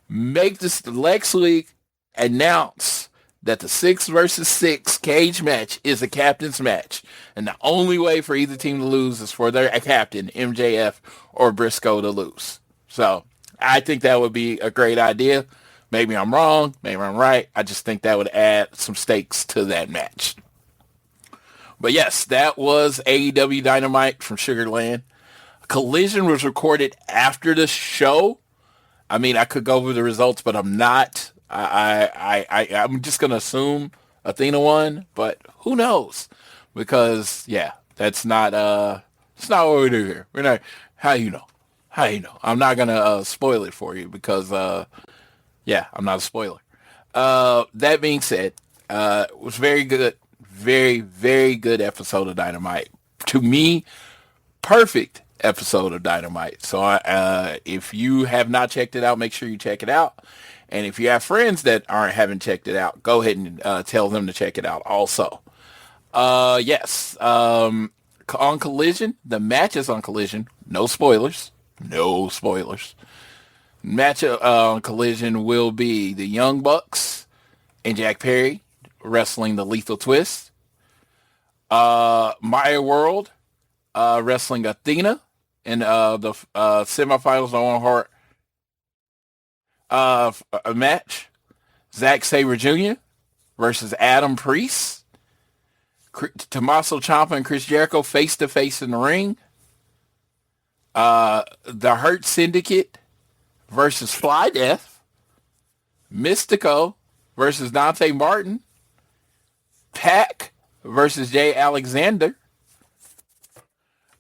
make this next week announce that the 6 versus 6 cage match is a captain's match. And the only way for either team to lose is for their captain, MJF or Briscoe, to lose. So I think that would be a great idea. Maybe I'm wrong. Maybe I'm right. I just think that would add some stakes to that match. But yes, that was AEW Dynamite from Sugarland. Collision was recorded after the show. I mean, I could go over the results, but I'm not. I'm just gonna assume Athena won, but who knows? Because yeah, that's not it's not what we do here. We're not. How you know? How you know? I'm not gonna spoil it for you because yeah, I'm not a spoiler. That being said, it was very good, very very good episode of Dynamite. To me, perfect episode of Dynamite. So if you have not checked it out, make sure you check it out. And if you have friends that haven't checked it out, go ahead and tell them to check it out also. Yes. On Collision, the matches on Collision, no spoilers. No spoilers. Match on Collision will be the Young Bucks and Jack Perry wrestling the Lethal Twist. Maya World wrestling Athena in the semifinals on Heart a match. Zack Sabre Jr. versus Adam Priest. Tommaso Ciampa and Chris Jericho face to face in the ring. The Hurt Syndicate versus Fly Death. Mystico versus Dante Martin. Pac versus Jay Alexander.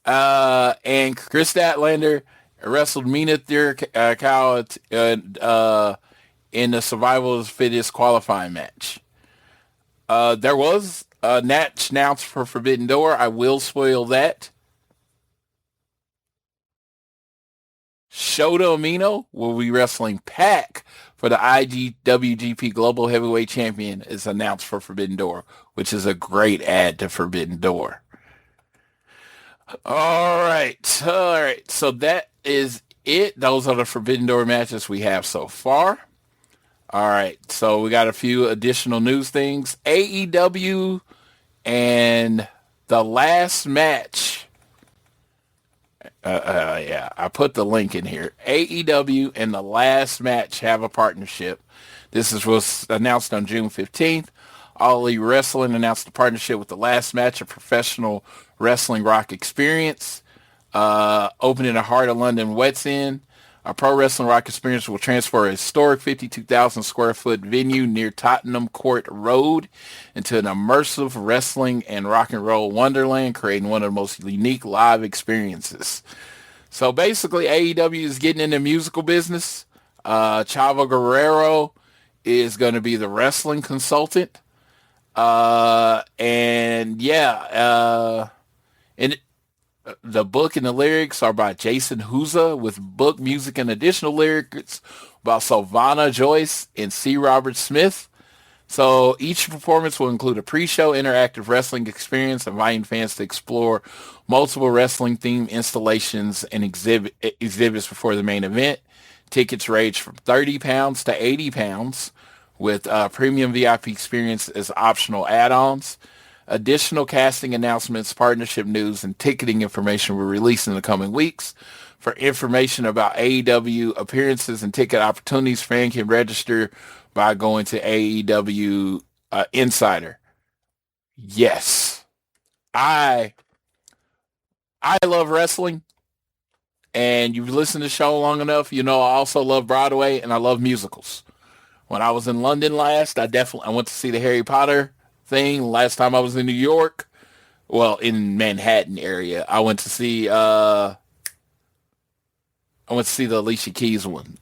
And Chris Statlander wrestled Mina Thurkau in the Survival of the Fittest qualifying match. There was a match announced for Forbidden Door. I will spoil that. Shota Umino will be wrestling Pac for the IWGP Global Heavyweight Champion is announced for Forbidden Door, which is a great add to Forbidden Door. All right. So that is it. Those are the Forbidden Door matches we have so far. All right. So we got a few additional news things. AEW and the last match. Yeah, I put the link in here. AEW and the last match have a partnership. Was announced on June 15th. All Elite Wrestling announced a partnership with the last match of Professional Wrestling Rock Experience, opening the Heart of London West End. A Pro Wrestling Rock Experience will transfer a historic 52,000 square foot venue near Tottenham Court Road into an immersive wrestling and rock and roll wonderland, creating one of the most unique live experiences. So basically, AEW is getting in the musical business. Chavo Guerrero is going to be the wrestling consultant. And the book and the lyrics are by Jason Huza, with book, music, and additional lyrics by Sylvana Joyce and C. Robert Smith. So each performance will include a pre-show interactive wrestling experience, inviting fans to explore multiple wrestling-themed installations and exhibits before the main event. Tickets range from £30 to £80, with premium VIP experience as optional add-ons. Additional casting announcements, partnership news, and ticketing information will release in the coming weeks. For information about AEW appearances and ticket opportunities, fans can register by going to AEW Insider. Yes, I love wrestling, and you've listened to the show long enough. You know I also love Broadway, and I love musicals. When I was in London last, I went to see the Harry Potter thing. Last time I was in New York, well, in Manhattan area, I went to see the Alicia Keys one.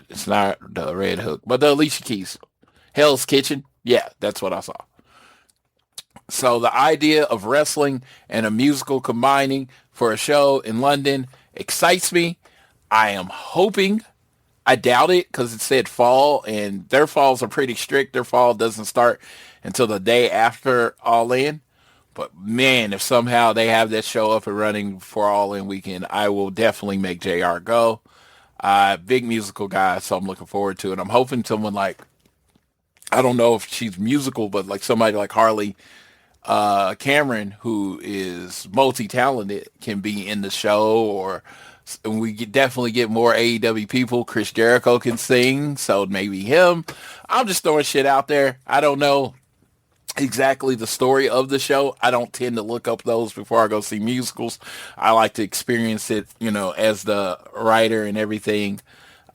It's not the Red Hook, but the Alicia Keys, Hell's Kitchen. Yeah, that's what I saw. So the idea of wrestling and a musical combining for a show in London excites me. I am hoping. I doubt it because it said fall, and their falls are pretty strict. Their fall doesn't start until the day after All In. But man, if somehow they have that show up and running for All In weekend, I will definitely make JR go. Big musical guy, so I'm looking forward to it. I'm hoping someone like, I don't know if she's musical, but like somebody like Harley Cameron, who is multi-talented, can be in the show, or and we definitely get more AEW people. Chris Jericho can sing, so maybe him. I'm just throwing shit out there. I don't know exactly the story of the show. I don't tend to look up those before I go see musicals. I like to experience it, as the writer and everything.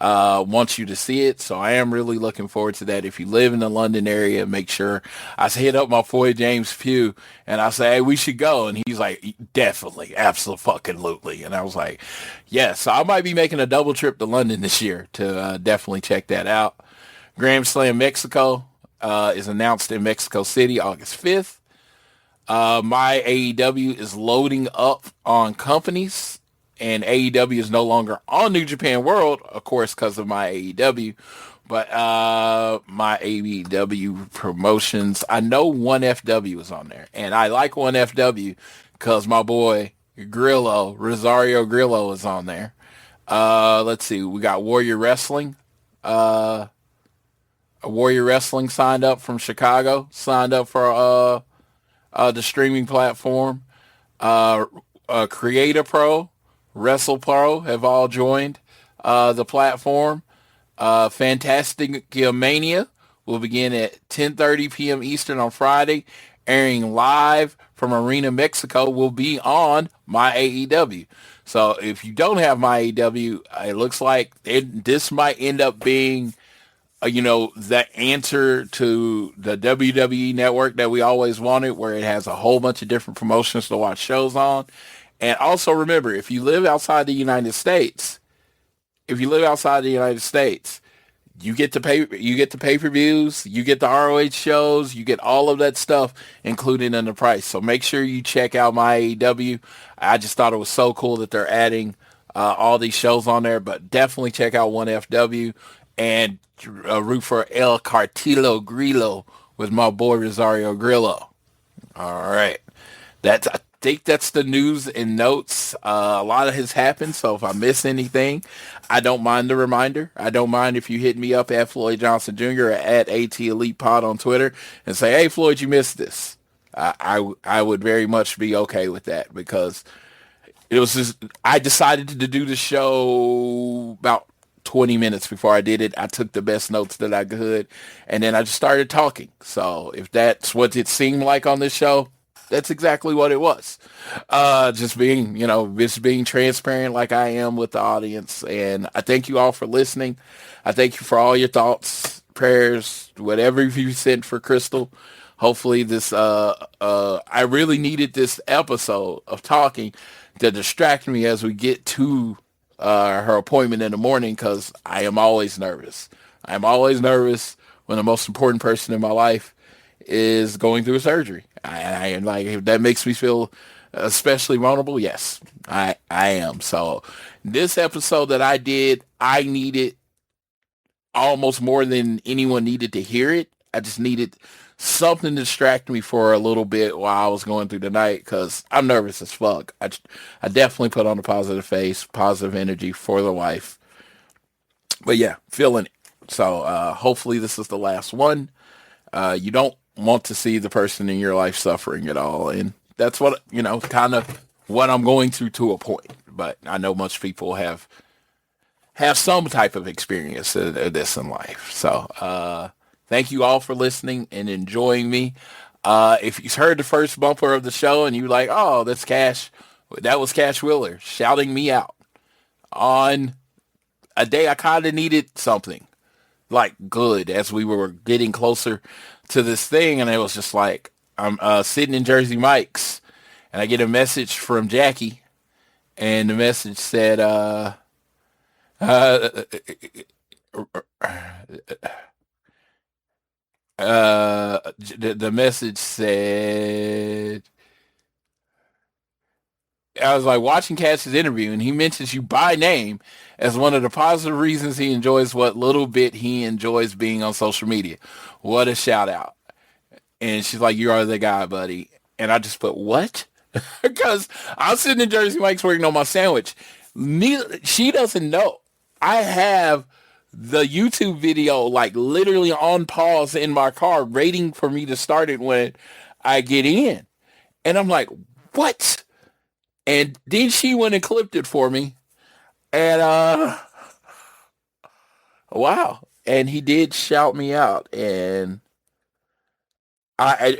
wants you to see it. So I am really looking forward to that. If you live in the London area, make sure I hit up my boy James Pugh and I say, hey, we should go. And he's like, definitely, absolutely. And I was like, yes. So I might be making a double trip to London this year to definitely check that out. Grand Slam Mexico is announced in Mexico City August 5th. My AEW is loading up on companies, and AEW is no longer on New Japan World, of course, because of my AEW. But my AEW promotions, I know 1FW is on there, and I like 1FW because my boy Grillo, Rosario Grillo, is on there. Let's see, we got Warrior Wrestling. Warrior Wrestling signed up from Chicago, signed up for the streaming platform. Creator Pro, Wrestle Pro have all joined the platform. Fantastic Mania will begin at 10:30 p.m. Eastern on Friday, airing live from Arena, Mexico, will be on my AEW. So if you don't have my AEW, it looks like this might end up being the answer to the WWE network that we always wanted, where it has a whole bunch of different promotions to watch shows on. And also remember, if you live outside the United States, you get the pay-per-views, you get the ROH shows, you get all of that stuff included in the price. So make sure you check out my AEW. I just thought it was so cool that they're adding all these shows on there, but definitely check out 1FW and root for El Cartilo Grillo with my boy Rosario Grillo. All right. I think that's the news and notes. A lot has happened, so if I miss anything, I don't mind the reminder. I don't mind if you hit me up at Floyd Johnson Jr. or at AT Elite Pod on Twitter and say, hey, Floyd, you missed this. I would very much be okay with that, because it was just, I decided to do the show about 20 minutes before I did it. I took the best notes that I could, and then I just started talking. So if that's what it seemed like on this show, that's exactly what it was. Just being transparent like I am with the audience. And I thank you all for listening. I thank you for all your thoughts, prayers, whatever you sent for Crystal. Hopefully this, I really needed this episode of talking to distract me as we get to her appointment in the morning, because I am always nervous. I'm always nervous when the most important person in my life is going through a surgery. I like, if that makes me feel especially vulnerable, yes, I am. So this episode that I did, I needed almost more than anyone needed to hear it. I just needed something to distract me for a little bit while I was going through the night, because I'm nervous as fuck. I definitely put on a positive face, positive energy for the wife. But yeah, feeling it. So hopefully this is the last one. You don't want to see the person in your life suffering at all. And that's what, kind of what I'm going through to a point. But I know most people have some type of experience of this in life. So thank you all for listening and enjoying me. If you heard the first bumper of the show and you're like, oh, that's Cash, that was Cash Wheeler shouting me out on a day I kind of needed something like good as we were getting closer to this thing. And it was just like, I'm sitting in Jersey Mike's and I get a message from Jackie, and the message said, the message said, I was like watching Cash's interview, and he mentions you by name as one of the positive reasons he enjoys what little bit he enjoys being on social media. What a shout out. And she's like, you are the guy, buddy. And I just put, what? Because I'm sitting in Jersey Mike's working on my sandwich. She doesn't know. I have the YouTube video like literally on pause in my car, waiting for me to start it when I get in. And I'm like, what? And then she went and clipped it for me. And wow. And he did shout me out. And I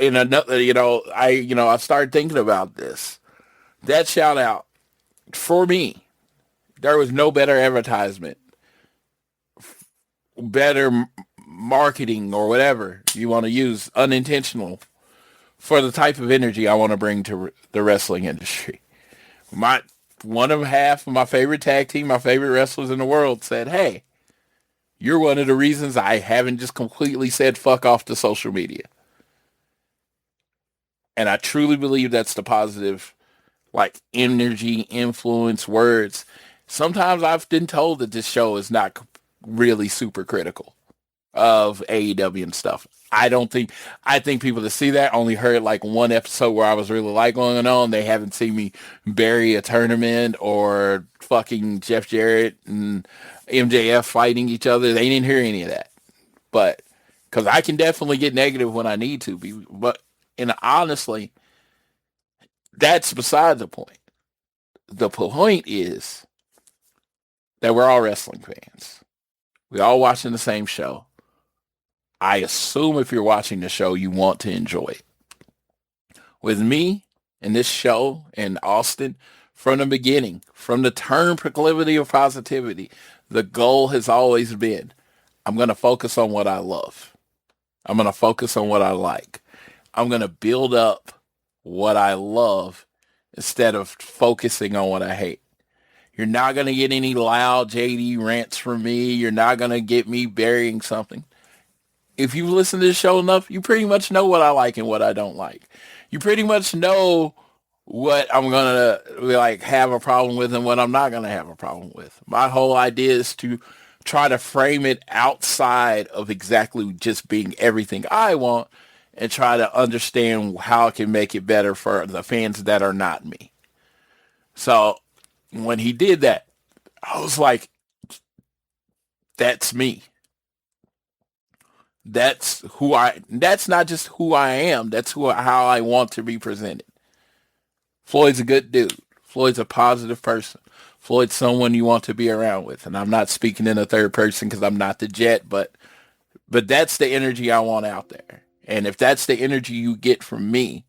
started thinking about this. That shout out for me, there was no better advertisement better marketing or whatever you want to use, unintentional, for the type of energy I want to bring to the wrestling industry. Half of my favorite tag team, my favorite wrestlers in the world said, hey, you're one of the reasons I haven't just completely said fuck off to social media. And I truly believe that's the positive, like, energy, influence, words. Sometimes I've been told that this show is not really super critical of AEW and stuff. I think people that see that only heard like one episode where I was really like going on. They haven't seen me bury a tournament or fucking Jeff Jarrett and MJF fighting each other. They didn't hear any of that. But because I can definitely get negative when I need to be. And honestly, that's beside the point. The point is that we're all wrestling fans. We all watching the same show. I assume if you're watching the show, you want to enjoy it. With me and this show in Austin, from the beginning, from the term proclivity of positivity, the goal has always been, I'm going to focus on what I love. I'm going to focus on what I like. I'm going to build up what I love instead of focusing on what I hate. You're not going to get any loud JD rants from me. You're not going to get me burying something. If you listen to this show enough, you pretty much know what I like and what I don't like. You pretty much know what I'm going to like have a problem with and what I'm not going to have a problem with. My whole idea is to try to frame it outside of exactly just being everything I want and try to understand how I can make it better for the fans that are not me. So when he did that, I was like, that's me. That's not just who I am. That's how I want to be presented. Floyd's a good dude. Floyd's a positive person. Floyd's someone you want to be around with. And I'm not speaking in a third person because I'm not the Jet, but that's the energy I want out there. And if that's the energy you get from me,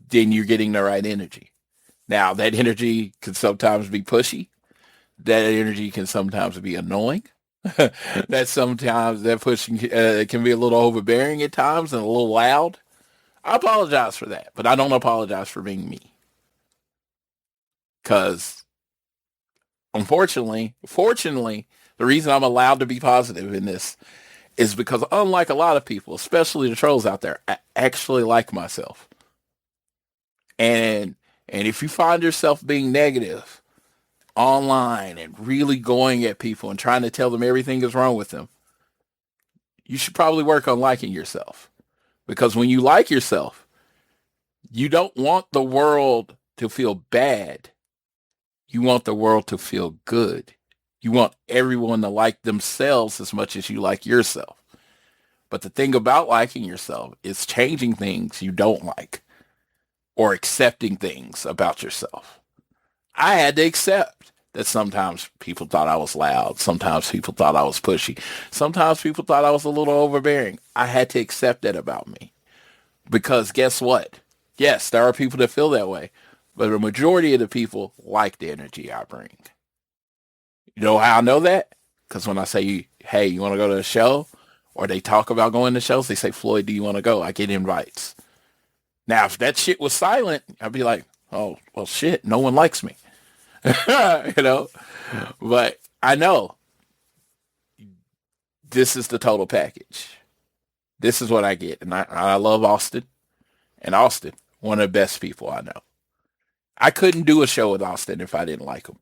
then you're getting the right energy. Now, that energy can sometimes be pushy. That energy can sometimes be annoying. That pushing can be a little overbearing at times and a little loud. I apologize for that, but I don't apologize for being me. Because, fortunately, the reason I'm allowed to be positive in this is because, unlike a lot of people, especially the trolls out there, I actually like myself. And if you find yourself being negative online and really going at people and trying to tell them everything is wrong with them, you should probably work on liking yourself. Because when you like yourself, you don't want the world to feel bad. You want the world to feel good. You want everyone to like themselves as much as you like yourself. But the thing about liking yourself is changing things you don't like or accepting things about yourself. I had to accept that sometimes people thought I was loud. Sometimes people thought I was pushy. Sometimes people thought I was a little overbearing. I had to accept that about me. Because guess what? Yes, there are people that feel that way. But the majority of the people like the energy I bring. You know how I know that? Because when I say, hey, you want to go to a show? Or they talk about going to shows, they say, Floyd, do you want to go? I get invites. Now, if that shit was silent, I'd be like, oh, well, shit, no one likes me. You know? But I know this is the total package. This is what I get. And I love Austin. And Austin, one of the best people I know. I couldn't do a show with Austin if I didn't like him.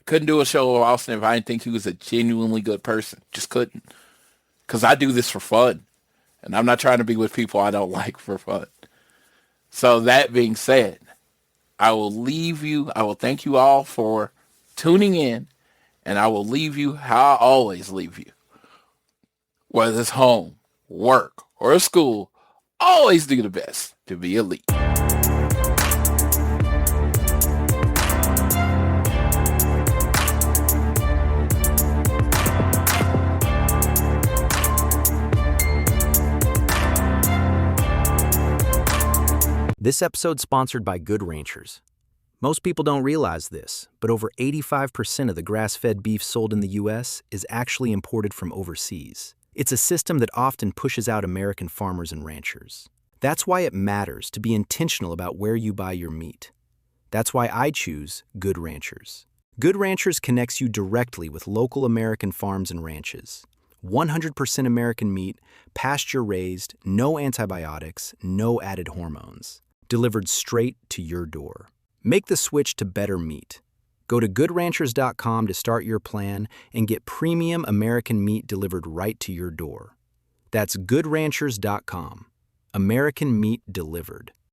Couldn't do a show with Austin if I didn't think he was a genuinely good person. Just couldn't. Because I do this for fun. And I'm not trying to be with people I don't like for fun. So that being said, I will leave you. I will thank you all for tuning in. And I will leave you how I always leave you. Whether it's home, work, or school, always do the best to be elite. This episode sponsored by Good Ranchers. Most people don't realize this, but over 85% of the grass-fed beef sold in the U.S. is actually imported from overseas. It's a system that often pushes out American farmers and ranchers. That's why it matters to be intentional about where you buy your meat. That's why I choose Good Ranchers. Good Ranchers connects you directly with local American farms and ranches. 100% American meat, pasture-raised, no antibiotics, no added hormones. Delivered straight to your door. Make the switch to better meat. Go to goodranchers.com to start your plan and get premium American meat delivered right to your door. That's goodranchers.com. American meat delivered.